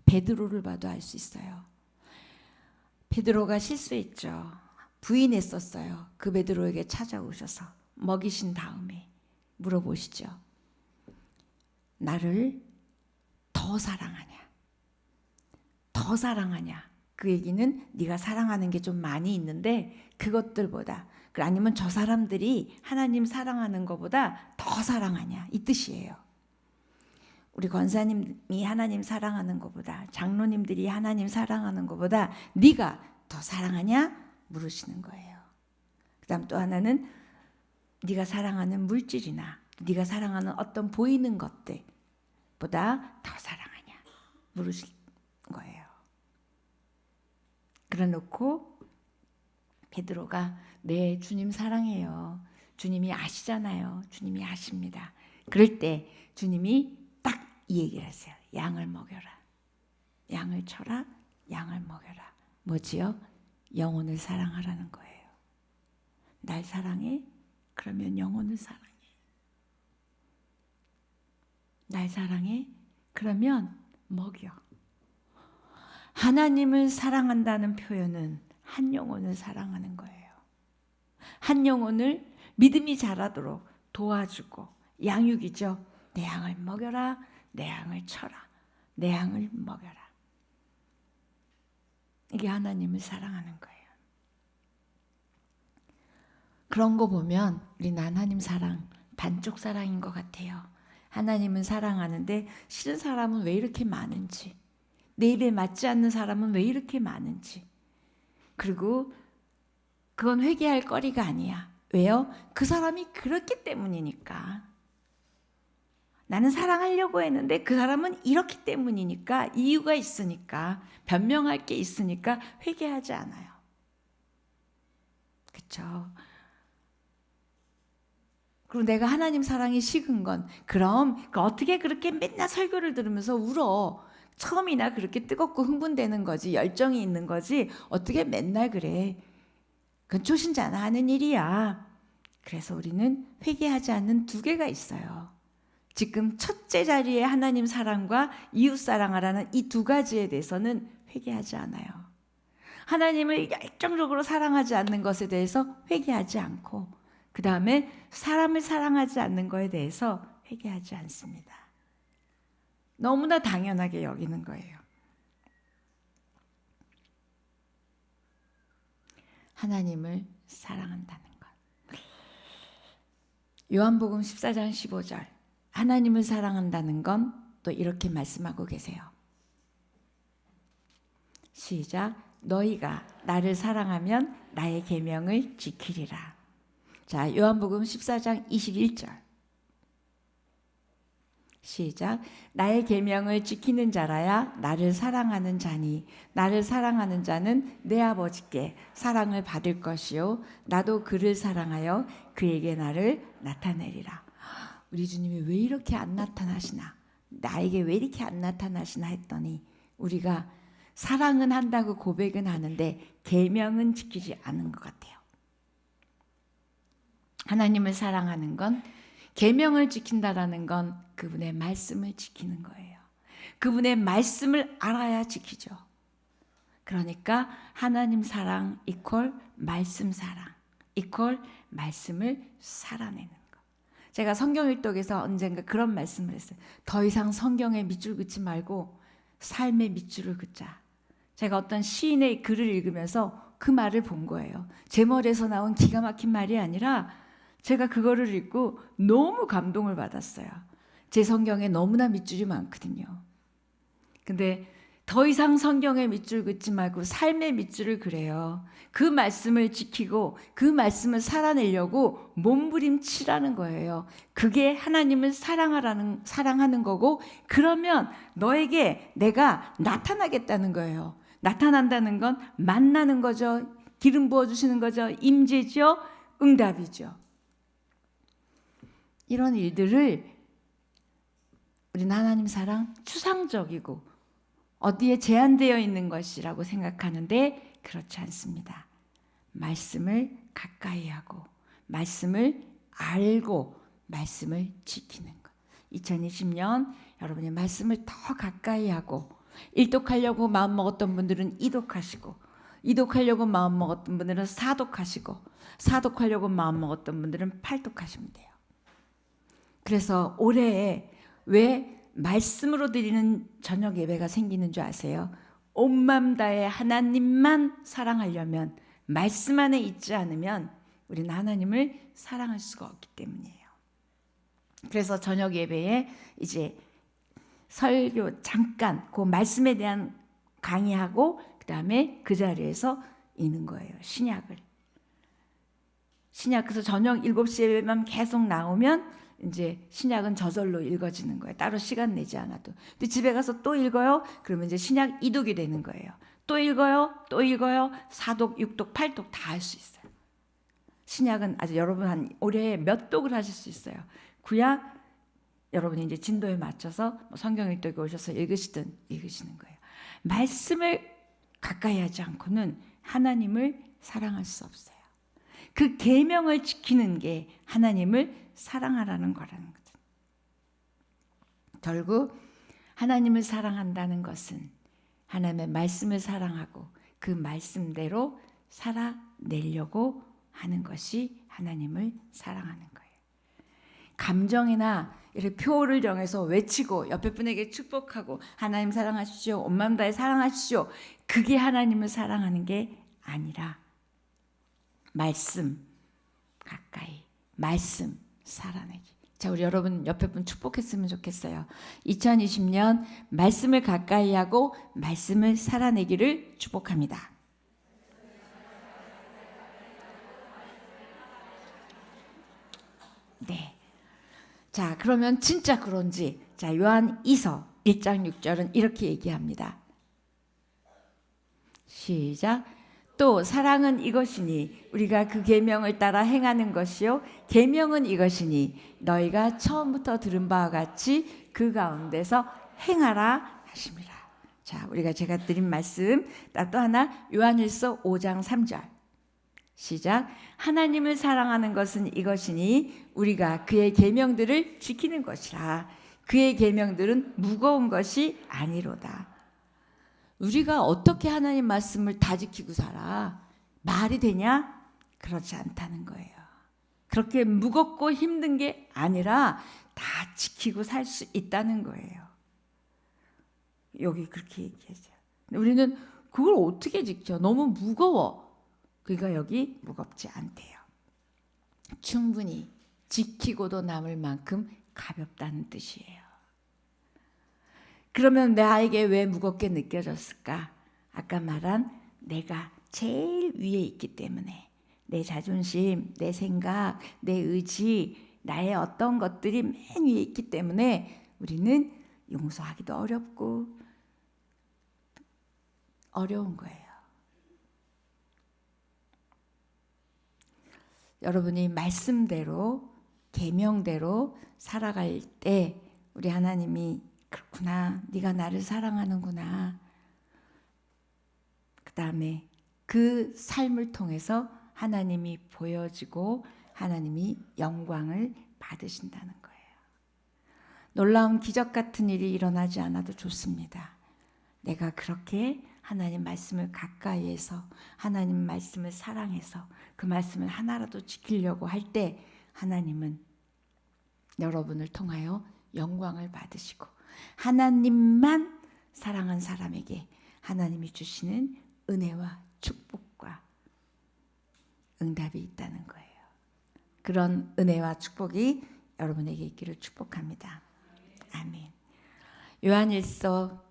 베드로를 봐도 알 수 있어요. 베드로가 실수했죠. 부인했었어요. 그 베드로에게 찾아오셔서 먹이신 다음에 물어보시죠. 나를 더 사랑하냐? 더 사랑하냐? 그 얘기는 네가 사랑하는 게 좀 많이 있는데 그것들보다 아니면 저 사람들이 하나님 사랑하는 것보다 더 사랑하냐? 이 뜻이에요. 우리 권사님이 하나님 사랑하는 것보다 장로님들이 하나님 사랑하는 것보다 네가 더 사랑하냐? 물으시는 거예요. 그 다음 또 하나는 네가 사랑하는 물질이나 네가 사랑하는 어떤 보이는 것들보다 더 사랑하냐? 물으시는 거예요. 그래놓고 베드로가 네 주님 사랑해요. 주님이 아시잖아요. 주님이 아십니다. 그럴 때 주님이 딱 이 얘기를 하세요. 양을 먹여라. 양을 쳐라. 양을 먹여라. 뭐지요? 영혼을 사랑하라는 거예요. 날 사랑해? 그러면 영혼을 사랑해. 날 사랑해? 그러면 먹여. 하나님을 사랑한다는 표현은 한 영혼을 사랑하는 거예요. 한 영혼을 믿음이 자라도록 도와주고 양육이죠. 내 양을 먹여라, 내 양을 쳐라, 내 양을 먹여라. 이게 하나님을 사랑하는 거예요. 그런 거 보면 우리는 하나님 사랑 반쪽 사랑인 것 같아요. 하나님은 사랑하는데 싫은 사람은 왜 이렇게 많은지, 내 입에 맞지 않는 사람은 왜 이렇게 많은지. 그리고 그건 회개할 거리가 아니야. 왜요? 그 사람이 그렇기 때문이니까. 나는 사랑하려고 했는데 그 사람은 이렇기 때문이니까, 이유가 있으니까, 변명할 게 있으니까 회개하지 않아요. 그렇죠? 그리고 내가 하나님 사랑이 식은 건, 그럼 어떻게 그렇게 맨날 설교를 들으면서 울어? 처음이나 그렇게 뜨겁고 흥분되는 거지, 열정이 있는 거지, 어떻게 맨날 그래? 그건 초신자나 하는 일이야. 그래서 우리는 회개하지 않는 두 개가 있어요. 지금 첫째 자리에 하나님 사랑과 이웃 사랑하라는 이 두 가지에 대해서는 회개하지 않아요. 하나님을 열정적으로 사랑하지 않는 것에 대해서 회개하지 않고, 그 다음에 사람을 사랑하지 않는 것에 대해서 회개하지 않습니다. 너무나 당연하게 여기는 거예요. 하나님을 사랑한다는 것. 요한복음 14장 15절. 하나님을 사랑한다는 건 또 이렇게 말씀하고 계세요. 시작. 너희가 나를 사랑하면 나의 계명을 지키리라. 자, 요한복음 14장 21절. 시작. 나의 계명을 지키는 자라야 나를 사랑하는 자니 나를 사랑하는 자는 내 아버지께 사랑을 받을 것이요 나도 그를 사랑하여 그에게 나를 나타내리라. 우리 주님이 왜 이렇게 안 나타나시나, 나에게 왜 이렇게 안 나타나시나 했더니, 우리가 사랑은 한다고 고백은 하는데 계명은 지키지 않은 것 같아요. 하나님을 사랑하는 건, 계명을 지킨다라는 건 그분의 말씀을 지키는 거예요. 그분의 말씀을 알아야 지키죠. 그러니까 하나님 사랑 이퀄 말씀 사랑 이퀄 말씀을 살아내는 거. 제가 성경일독에서 언젠가 그런 말씀을 했어요. 더 이상 성경에 밑줄 긋지 말고 삶의 밑줄을 긋자. 제가 어떤 시인의 글을 읽으면서 그 말을 본 거예요. 제 머리에서 나온 기가 막힌 말이 아니라 제가 그거를 읽고 너무 감동을 받았어요. 제 성경에 너무나 밑줄이 많거든요. 근데 더 이상 성경에 밑줄 긋지 말고 삶의 밑줄을 그래요. 그 말씀을 지키고 그 말씀을 살아내려고 몸부림치라는 거예요. 그게 하나님을 사랑하는 거고, 그러면 너에게 내가 나타나겠다는 거예요. 나타난다는 건 만나는 거죠. 기름 부어주시는 거죠. 임재죠. 응답이죠. 이런 일들을 우리는 하나님 사랑 추상적이고 어디에 제한되어 있는 것이라고 생각하는데 그렇지 않습니다. 말씀을 가까이 하고 말씀을 알고 말씀을 지키는 것. 2020년 여러분이 말씀을 더 가까이 하고, 일독하려고 마음먹었던 분들은 이독하시고, 이독하려고 마음먹었던 분들은 사독하시고, 사독하려고 마음먹었던 분들은 팔독하시면 돼요. 그래서 올해에 왜 말씀으로 드리는 저녁 예배가 생기는 줄 아세요? 온 마음 다해 하나님만 사랑하려면, 말씀 안에 있지 않으면 우리는 하나님을 사랑할 수가 없기 때문이에요. 그래서 저녁 예배에 이제 설교 잠깐 그 말씀에 대한 강의하고, 그 다음에 그 자리에서 읽는 거예요. 신약을. 신약. 그래서 저녁 7시 예배만 계속 나오면 이제 신약은 저절로 읽어지는 거예요. 따로 시간 내지 않아도. 근데 집에 가서 또 읽어요. 그러면 이제 신약 이독이 되는 거예요. 또 읽어요. 또 읽어요. 4독, 6독, 8독 다 할 수 있어요. 신약은 아주 여러분 한 올해 몇 독을 하실 수 있어요. 구약 여러분이 이제 진도에 맞춰서 성경 읽독에 오셔서 읽으시는 거예요. 말씀을 가까이 하지 않고는 하나님을 사랑할 수 없어요. 그 계명을 지키는 게 하나님을 사랑하라는 거라는 거죠. 결국 하나님을 사랑한다는 것은 하나님의 말씀을 사랑하고 그 말씀대로 살아내려고 하는 것이 하나님을 사랑하는 거예요. 감정이나 이렇게 표를 정해서 외치고 옆에 분에게 축복하고 하나님 사랑하십시오, 온 마음 다해 사랑하십시오, 그게 하나님을 사랑하는 게 아니라 말씀 가까이, 말씀 살아내기. 자, 우리 여러분 옆에 분 축복했으면 좋겠어요. 2020년 말씀을 가까이 하고 말씀을 살아내기를 축복합니다. 네. 자, 그러면 진짜 그런지, 자, 요한 2서 1장 6절은 이렇게 얘기합니다. 시작. 또 사랑은 이것이니 우리가 그 계명을 따라 행하는 것이요 계명은 이것이니 너희가 처음부터 들은 바와 같이 그 가운데서 행하라 하심이라. 자, 우리가 제가 드린 말씀 또 하나, 요한일서 5장 3절. 시작. 하나님을 사랑하는 것은 이것이니 우리가 그의 계명들을 지키는 것이라. 그의 계명들은 무거운 것이 아니로다. 우리가 어떻게 하나님 말씀을 다 지키고 살아? 말이 되냐? 그렇지 않다는 거예요. 그렇게 무겁고 힘든 게 아니라 다 지키고 살 수 있다는 거예요. 여기 그렇게 얘기하죠. 우리는 그걸 어떻게 지켜? 너무 무거워. 그러니까 여기 무겁지 않대요. 충분히 지키고도 남을 만큼 가볍다는 뜻이에요. 그러면 나에게 왜 무겁게 느껴졌을까? 아까 말한 내가 제일 위에 있기 때문에, 내 자존심, 내 생각, 내 의지, 나의 어떤 것들이 맨 위에 있기 때문에 우리는 용서하기도 어렵고 어려운 거예요. 여러분이 말씀대로, 계명대로 살아갈 때 우리 하나님이 그렇구나, 네가 나를 사랑하는구나. 그 다음에 그 삶을 통해서 하나님이 보여지고 하나님이 영광을 받으신다는 거예요. 놀라운 기적 같은 일이 일어나지 않아도 좋습니다. 내가 그렇게 하나님 말씀을 가까이 해서 하나님 말씀을 사랑해서 그 말씀을 하나라도 지키려고 할 때 하나님은 여러분을 통하여 영광을 받으시고 하나님만 사랑한 사람에게 하나님이 주시는 은혜와 축복과 응답이 있다는 거예요. 그런 은혜와 축복이 여러분에게 있기를 축복합니다. 아멘. 요한일서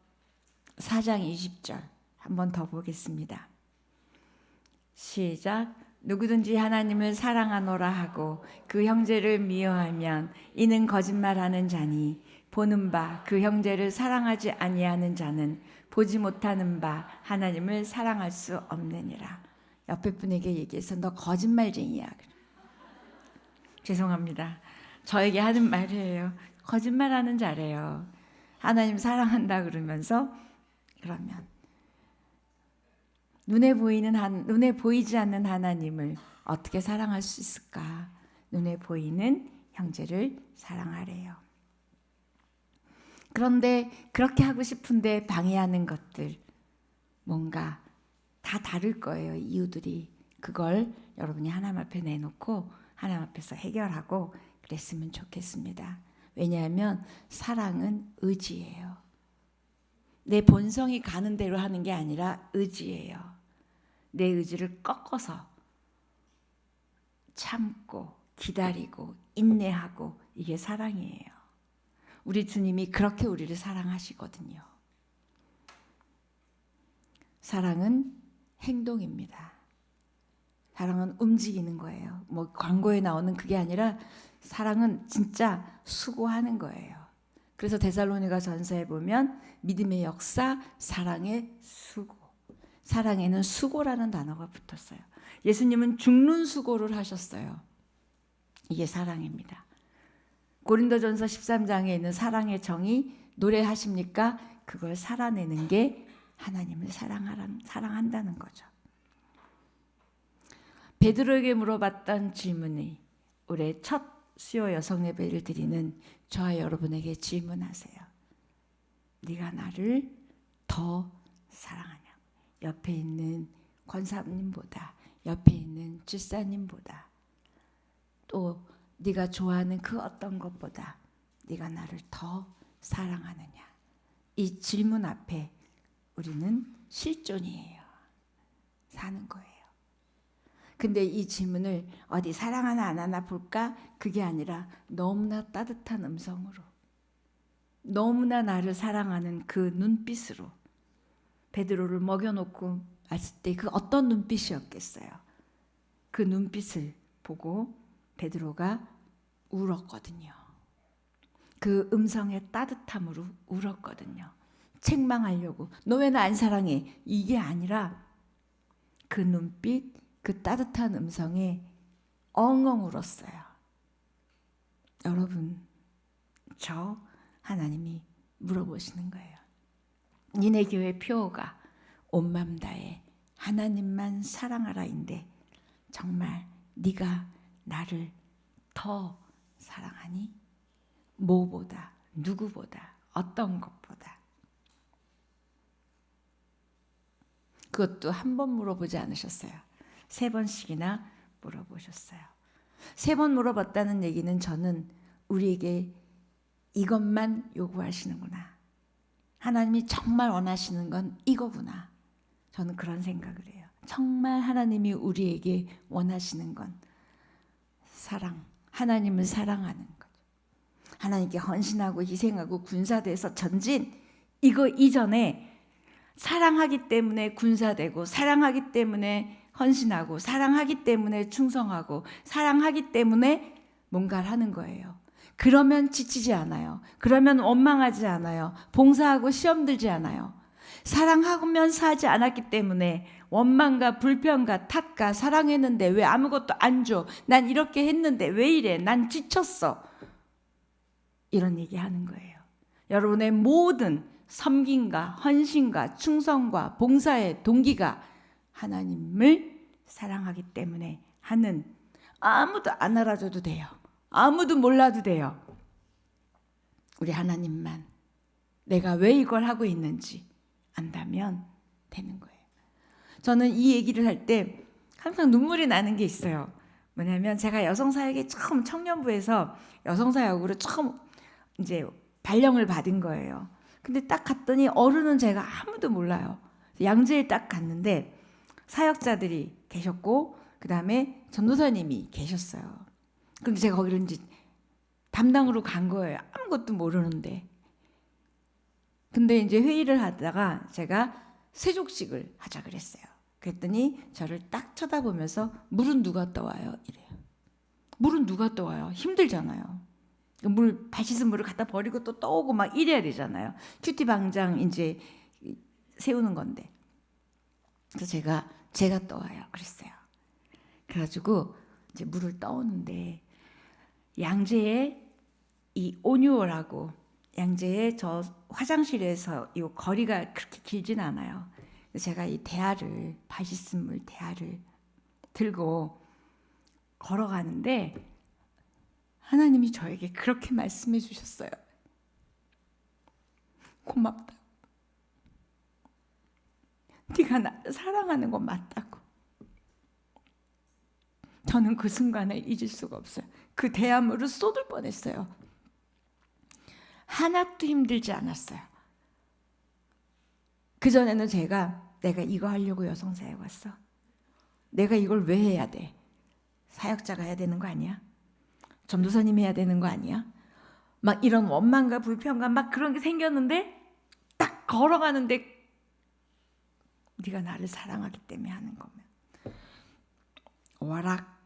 4장 20절 한 번 더 보겠습니다. 시작. 누구든지 하나님을 사랑하노라 하고 그 형제를 미워하면 이는 거짓말하는 자니 보는 바 그 형제를 사랑하지 아니하는 자는 보지 못하는 바 하나님을 사랑할 수 없느니라. 옆에 분에게 얘기해서 너 거짓말쟁이야. 죄송합니다. 저에게 하는 말이에요. 거짓말하는 자래요. 하나님 사랑한다 그러면서 그러면 눈에 보이지 않는 하나님을 어떻게 사랑할 수 있을까? 눈에 보이는 형제를 사랑하래요. 그런데 그렇게 하고 싶은데 방해하는 것들 뭔가 다 다를 거예요. 이유들이. 그걸 여러분이 하나님 앞에 내놓고 하나님 앞에서 해결하고 그랬으면 좋겠습니다. 왜냐하면 사랑은 의지예요. 내 본성이 가는 대로 하는 게 아니라 의지예요. 내 의지를 꺾어서 참고 기다리고 인내하고 이게 사랑이에요. 우리 주님이 그렇게 우리를 사랑하시거든요. 사랑은 행동입니다. 사랑은 움직이는 거예요. 뭐 광고에 나오는 그게 아니라 사랑은 진짜 수고하는 거예요. 그래서 데살로니가 전서에 보면 믿음의 역사, 사랑의 수고. 사랑에는 수고라는 단어가 붙었어요. 예수님은 죽는 수고를 하셨어요. 이게 사랑입니다. 고린도전서 13장에 있는 사랑의 정의 노래하십니까? 그걸 살아내는 게 하나님을 사랑한다는 거죠. 베드로에게 물어봤던 질문이 올해 첫 수요 여성 예배를 드리는 저와 여러분에게 질문하세요. 네가 나를 더 사랑하냐? 옆에 있는 권사님보다, 옆에 있는 집사님보다, 또 네가 좋아하는 그 어떤 것보다 네가 나를 더 사랑하느냐. 이 질문 앞에 우리는 실존이에요. 사는 거예요. 근데 이 질문을 어디 사랑하나 안 하나 볼까? 그게 아니라 너무나 따뜻한 음성으로, 너무나 나를 사랑하는 그 눈빛으로 베드로를 먹여놓고 왔을 때 그 어떤 눈빛이었겠어요. 그 눈빛을 보고 베드로가 울었거든요. 그 음성의 따뜻함으로 울었거든요. 책망하려고 너 왜 나 안 사랑해? 이게 아니라 그 눈빛, 그 따뜻한 음성에 엉엉 울었어요. 여러분, 저 하나님이 물어보시는 거예요. 니네 교회 표어가 온 맘 다해 하나님만 사랑하라인데 정말 네가 나를 더 사랑하니? 뭐보다, 누구보다, 어떤 것보다. 그것도 한 번 물어보지 않으셨어요. 3번씩이나 물어보셨어요. 3번 물어봤다는 얘기는 저는 우리에게 이것만 요구하시는구나. 하나님이 정말 원하시는 건 이거구나. 저는 그런 생각을 해요. 정말 하나님이 우리에게 원하시는 건 사랑, 하나님을 사랑하는 거죠. 하나님께 헌신하고 희생하고 군사돼서 전진, 이거 이전에 사랑하기 때문에 군사되고, 사랑하기 때문에 헌신하고, 사랑하기 때문에 충성하고, 사랑하기 때문에 뭔가를 하는 거예요. 그러면 지치지 않아요. 그러면 원망하지 않아요. 봉사하고 시험 들지 않아요. 사랑하면서 하지 않았기 때문에 원망과 불평과 탓과 사랑했는데 왜 아무것도 안 줘? 난 이렇게 했는데 왜 이래? 난 지쳤어. 이런 얘기하는 거예요. 여러분의 모든 섬김과 헌신과 충성과 봉사의 동기가 하나님을 사랑하기 때문에 하는, 아무도 안 알아줘도 돼요. 아무도 몰라도 돼요. 우리 하나님만 내가 왜 이걸 하고 있는지 안다면 되는 거예요. 저는 이 얘기를 할 때 항상 눈물이 나는 게 있어요. 뭐냐면 제가 여성사역에 처음, 청년부에서 여성사역으로 처음 이제 발령을 받은 거예요. 근데 딱 갔더니 어른은 제가 아무도 몰라요. 양재에 딱 갔는데 사역자들이 계셨고 그 다음에 전도사님이 계셨어요. 근데 제가 거기를 이제 담당으로 간 거예요. 아무것도 모르는데. 근데 이제 회의를 하다가 제가 세족식을 하자 그랬어요. 그랬더니 저를 딱 쳐다보면서 물은 누가 떠와요? 이래요. 물은 누가 떠와요? 힘들잖아요. 발 씻은 물을 갖다 버리고 또 떠오고 막 이래야 되잖아요. 큐티 방장 이제 세우는 건데. 그래서 제가 떠와요. 그랬어요. 그래가지고 이제 물을 떠오는데 양재에 이 온유라고 양재에 저 화장실에서 이 거리가 그렇게 길진 않아요. 제가 이 대야를 발 씻은 물 대야를 들고 걸어가는데 하나님이 저에게 그렇게 말씀해 주셨어요. 고맙다. 네가 나를 사랑하는 건 맞다고. 저는 그 순간을 잊을 수가 없어요. 그 대야물을 쏟을 뻔했어요. 하나도 힘들지 않았어요. 그전에는 내가 이거 하려고 여성사역 왔어? 내가 이걸 왜 해야 돼? 사역자가 해야 되는 거 아니야? 전도사님이 해야 되는 거 아니야? 막 이런 원망과 불평과 막 그런 게 생겼는데 딱 걸어가는데 네가 나를 사랑하기 때문에 하는 거면 와락.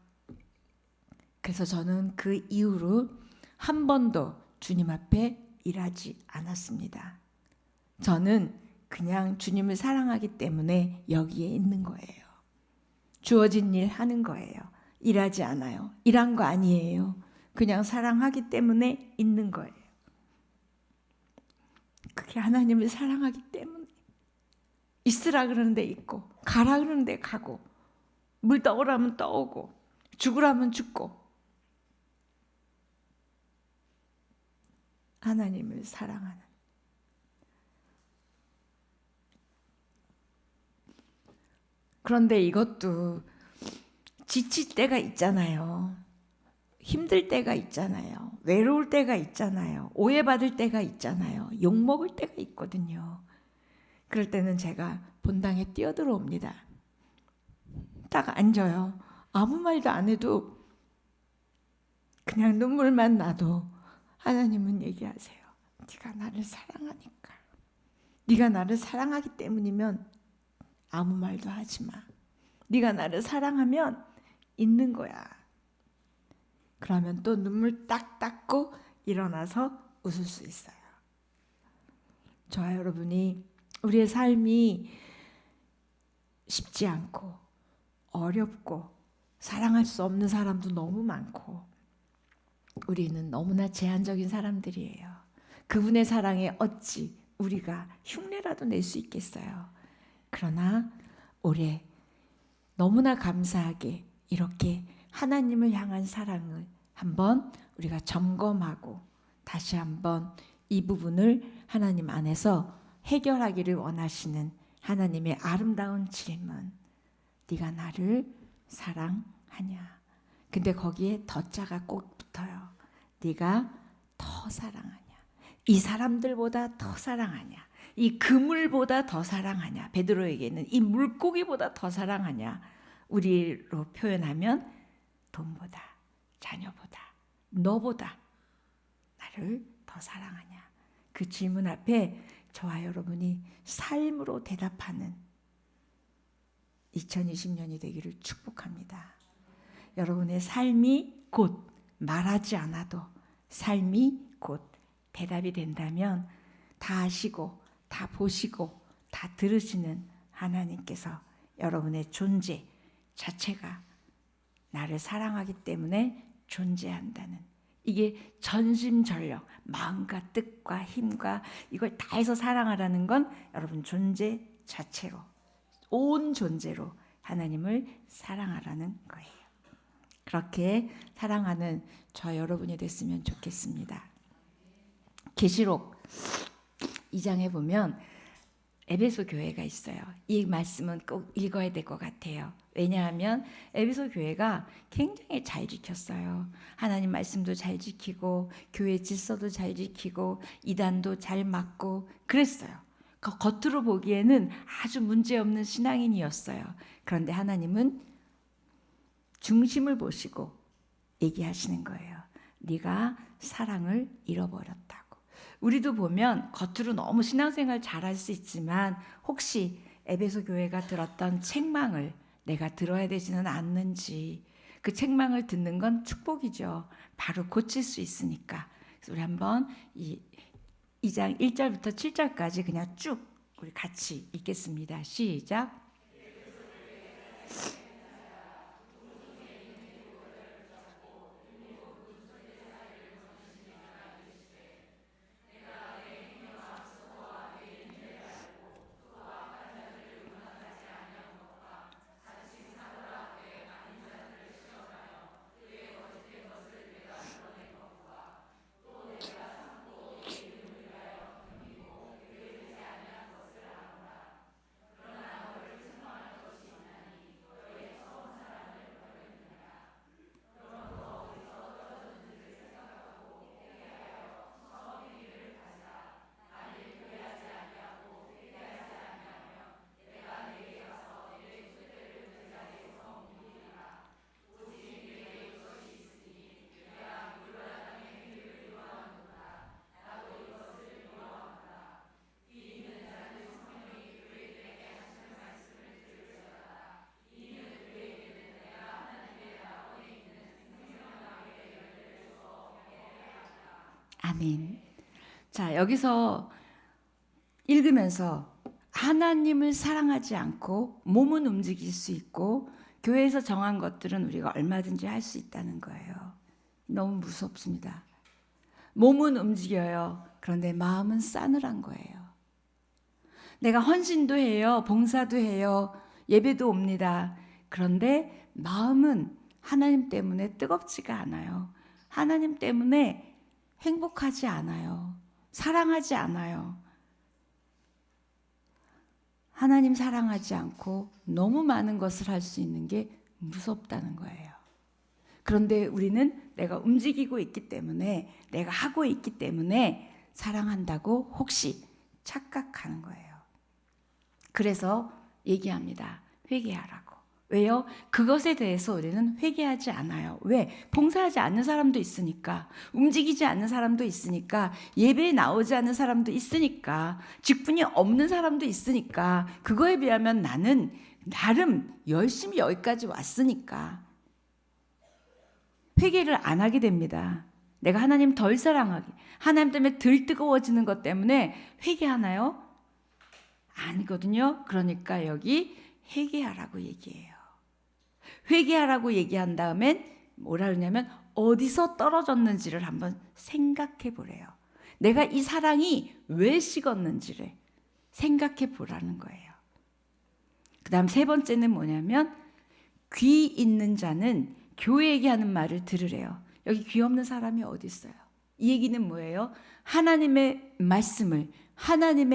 그래서 저는 그 이후로 한 번도 주님 앞에 일하지 않았습니다. 저는 그냥 주님을 사랑하기 때문에 여기에 있는 거예요. 주어진 일 하는 거예요. 일하지 않아요. 일한 거 아니에요. 그냥 사랑하기 때문에 있는 거예요. 그게 하나님을 사랑하기 때문에. 있으라 그러는데 있고, 가라 그러는데 가고, 물 떠오라면 떠오고, 죽으라면 죽고. 하나님을 사랑하는. 그런데 이것도 지칠 때가 있잖아요. 힘들 때가 있잖아요. 외로울 때가 있잖아요. 오해받을 때가 있잖아요. 욕먹을 때가 있거든요. 그럴 때는 제가 본당에 뛰어들어옵니다. 딱 앉아요. 아무 말도 안 해도 그냥 눈물만 나도 하나님은 얘기하세요. 네가 나를 사랑하니까. 네가 나를 사랑하기 때문이면 아무 말도 하지 마. 네가 나를 사랑하면 있는 거야. 그러면 또 눈물 딱 닦고 일어나서 웃을 수 있어요. 저와 여러분이 우리의 삶이 쉽지 않고 어렵고 사랑할 수 없는 사람도 너무 많고 우리는 너무나 제한적인 사람들이에요. 그분의 사랑에 어찌 우리가 흉내라도 낼 수 있겠어요. 그러나 올해 너무나 감사하게 이렇게 하나님을 향한 사랑을 한번 우리가 점검하고 다시 한번 이 부분을 하나님 안에서 해결하기를 원하시는 하나님의 아름다운 질문. 네가 나를 사랑하냐? 근데 거기에 더자가 꼭 붙어요. 네가 더 사랑하냐? 이 사람들보다 더 사랑하냐? 이 그물보다 더 사랑하냐? 베드로에게는 이 물고기보다 더 사랑하냐? 우리로 표현하면 돈보다, 자녀보다, 너보다 나를 더 사랑하냐? 그 질문 앞에 저와 여러분이 삶으로 대답하는 2020년이 되기를 축복합니다. 여러분의 삶이 곧 말하지 않아도 삶이 곧 대답이 된다면 다 아시고 다 보시고 다 들으시는 하나님께서 여러분의 존재 자체가 나를 사랑하기 때문에 존재한다는 이게 전심전력 마음과 뜻과 힘과 이걸 다해서 사랑하라는 건 여러분 존재 자체로 온 존재로 하나님을 사랑하라는 거예요. 그렇게 사랑하는 저 여러분이 됐으면 좋겠습니다. 계시록 2장에 보면 에베소 교회가 있어요. 이 말씀은 꼭 읽어야 될 것 같아요. 왜냐하면 에베소 교회가 굉장히 잘 지켰어요. 하나님 말씀도 잘 지키고 교회 질서도 잘 지키고 이단도 잘 막고 그랬어요. 겉으로 보기에는 아주 문제없는 신앙인이었어요. 그런데 하나님은 중심을 보시고 얘기하시는 거예요. 네가 사랑을 잃어버렸다고. 우리도 보면 겉으로 너무 신앙생활 잘할 수 있지만 혹시 에베소 교회가 들었던 책망을 내가 들어야 되지는 않는지 그 책망을 듣는 건 축복이죠. 바로 고칠 수 있으니까. 그래서 우리 한번 이 2장 1절부터 7절까지 그냥 쭉 우리 같이 읽겠습니다. 시작. 아멘. 자, 여기서 읽으면서 하나님을 사랑하지 않고 몸은 움직일 수 있고 교회에서 정한 것들은 우리가 얼마든지 할 수 있다는 거예요. 너무 무섭습니다. 몸은 움직여요. 그런데 마음은 싸늘한 거예요. 내가 헌신도 해요. 봉사도 해요. 예배도 옵니다. 그런데 마음은 하나님 때문에 뜨겁지가 않아요. 하나님 때문에 행복하지 않아요. 사랑하지 않아요. 하나님 사랑하지 않고 너무 많은 것을 할 수 있는 게 무섭다는 거예요. 그런데 우리는 내가 움직이고 있기 때문에, 내가 하고 있기 때문에 사랑한다고 혹시 착각하는 거예요. 그래서 얘기합니다. 회개하라고. 왜요? 그것에 대해서 우리는 회개하지 않아요. 왜? 봉사하지 않는 사람도 있으니까, 움직이지 않는 사람도 있으니까, 예배에 나오지 않는 사람도 있으니까, 직분이 없는 사람도 있으니까, 그거에 비하면 나는 나름 열심히 여기까지 왔으니까 회개를 안 하게 됩니다. 내가 하나님 덜 사랑하게, 하나님 때문에 덜 뜨거워지는 것 때문에 회개하나요? 아니거든요. 그러니까 여기 회개하라고 얘기해요. 회개하라고 얘기한 다음엔 뭐라 그러냐면 어디서 떨어졌는지를 한번 생각해 보래요. 내가 이 사랑이 왜 식었는지를 생각해 보라는 거예요. 그 다음 세 번째는 뭐냐면 귀 있는 자는 교회에게 하는 말을 들으래요. 여기 귀 없는 사람이 어디 있어요? 이 얘기는 뭐예요? 하나님의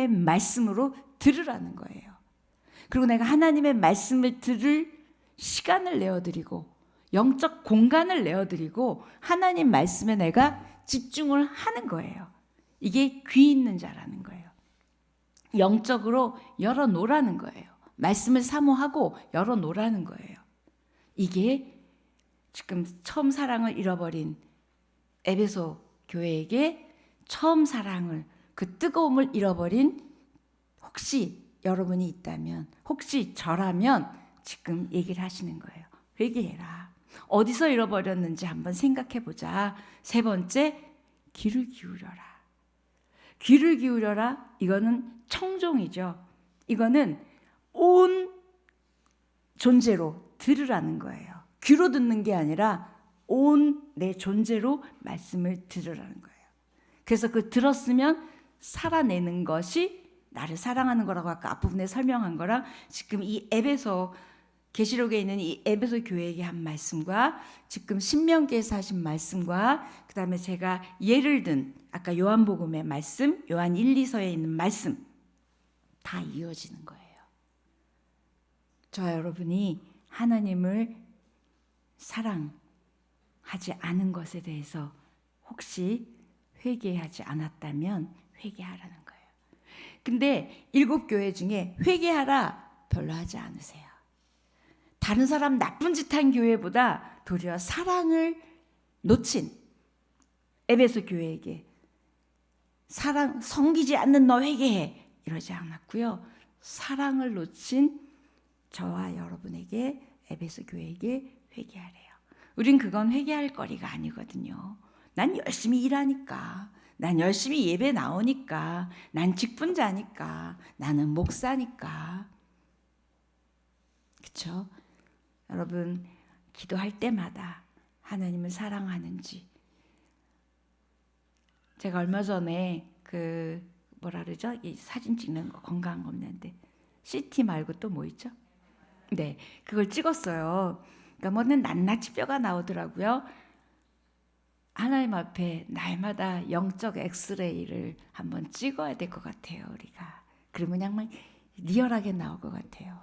말씀으로 들으라는 거예요. 그리고 내가 하나님의 말씀을 들을 시간을 내어드리고 영적 공간을 내어드리고 하나님 말씀에 내가 집중을 하는 거예요. 이게 귀 있는 자라는 거예요. 영적으로 열어놓으라는 거예요. 말씀을 사모하고 열어놓으라는 거예요. 이게 지금 처음 사랑을 잃어버린 에베소 교회에게 처음 사랑을, 그 뜨거움을 잃어버린 혹시 여러분이 있다면, 혹시 저라면 지금 얘기를 하시는 거예요. 회개해라. 어디서 잃어버렸는지 한번 생각해 보자. 세 번째, 귀를 기울여라. 귀를 기울여라. 이거는 청종이죠. 이거는 온 존재로 들으라는 거예요. 귀로 듣는 게 아니라 온 내 존재로 말씀을 들으라는 거예요. 그래서 그 들었으면 살아내는 것이 나를 사랑하는 거라고 아까 앞부분에 설명한 거랑 지금 이 에베소 계시록에 있는 이 에베소 교회에게 한 말씀과 지금 신명기에서 하신 말씀과 그 다음에 제가 예를 든 아까 요한복음의 말씀, 요한 1, 2서에 있는 말씀 다 이어지는 거예요. 저와 여러분이 하나님을 사랑하지 않은 것에 대해서 혹시 회개하지 않았다면 회개하라는 거예요. 근데 7교회 중에 회개하라 별로 하지 않으세요. 다른 사람 나쁜 짓 한 교회보다 도리어 사랑을 놓친 에베소 교회에게 사랑, 섬기지 않는 너 회개해 이러지 않았고요. 사랑을 놓친 저와 여러분에게 에베소 교회에게 회개하래요. 우린 그건 회개할 거리가 아니거든요. 난 열심히 일하니까, 난 열심히 예배 나오니까, 난 직분자니까, 나는 목사니까. 그렇죠? 여러분 기도할 때마다 하나님을 사랑하는지. 제가 얼마 전에 그 뭐라 그러죠? 이 사진 찍는 거 건강 검진인데 CT 말고 또 뭐 있죠? 네, 그걸 찍었어요. 그러니까 뭐는 낱낱이 뼈가 나오더라고요. 하나님 앞에 날마다 영적 엑스레이를 한번 찍어야 될 것 같아요, 우리가. 그러면 그냥 리얼하게 나올 것 같아요.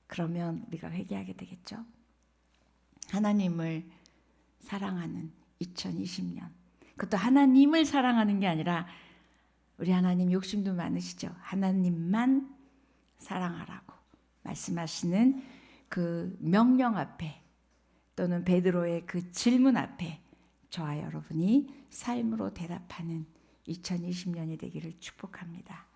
그러면 우리가 회개하게 되겠죠. 하나님을 사랑하는 2020년. 그것도 하나님을 사랑하는 게 아니라 우리 하나님 욕심도 많으시죠. 하나님만 사랑하라고 말씀하시는 그 명령 앞에 또는 베드로의 그 질문 앞에 저와 여러분이 삶으로 대답하는 2020년이 되기를 축복합니다.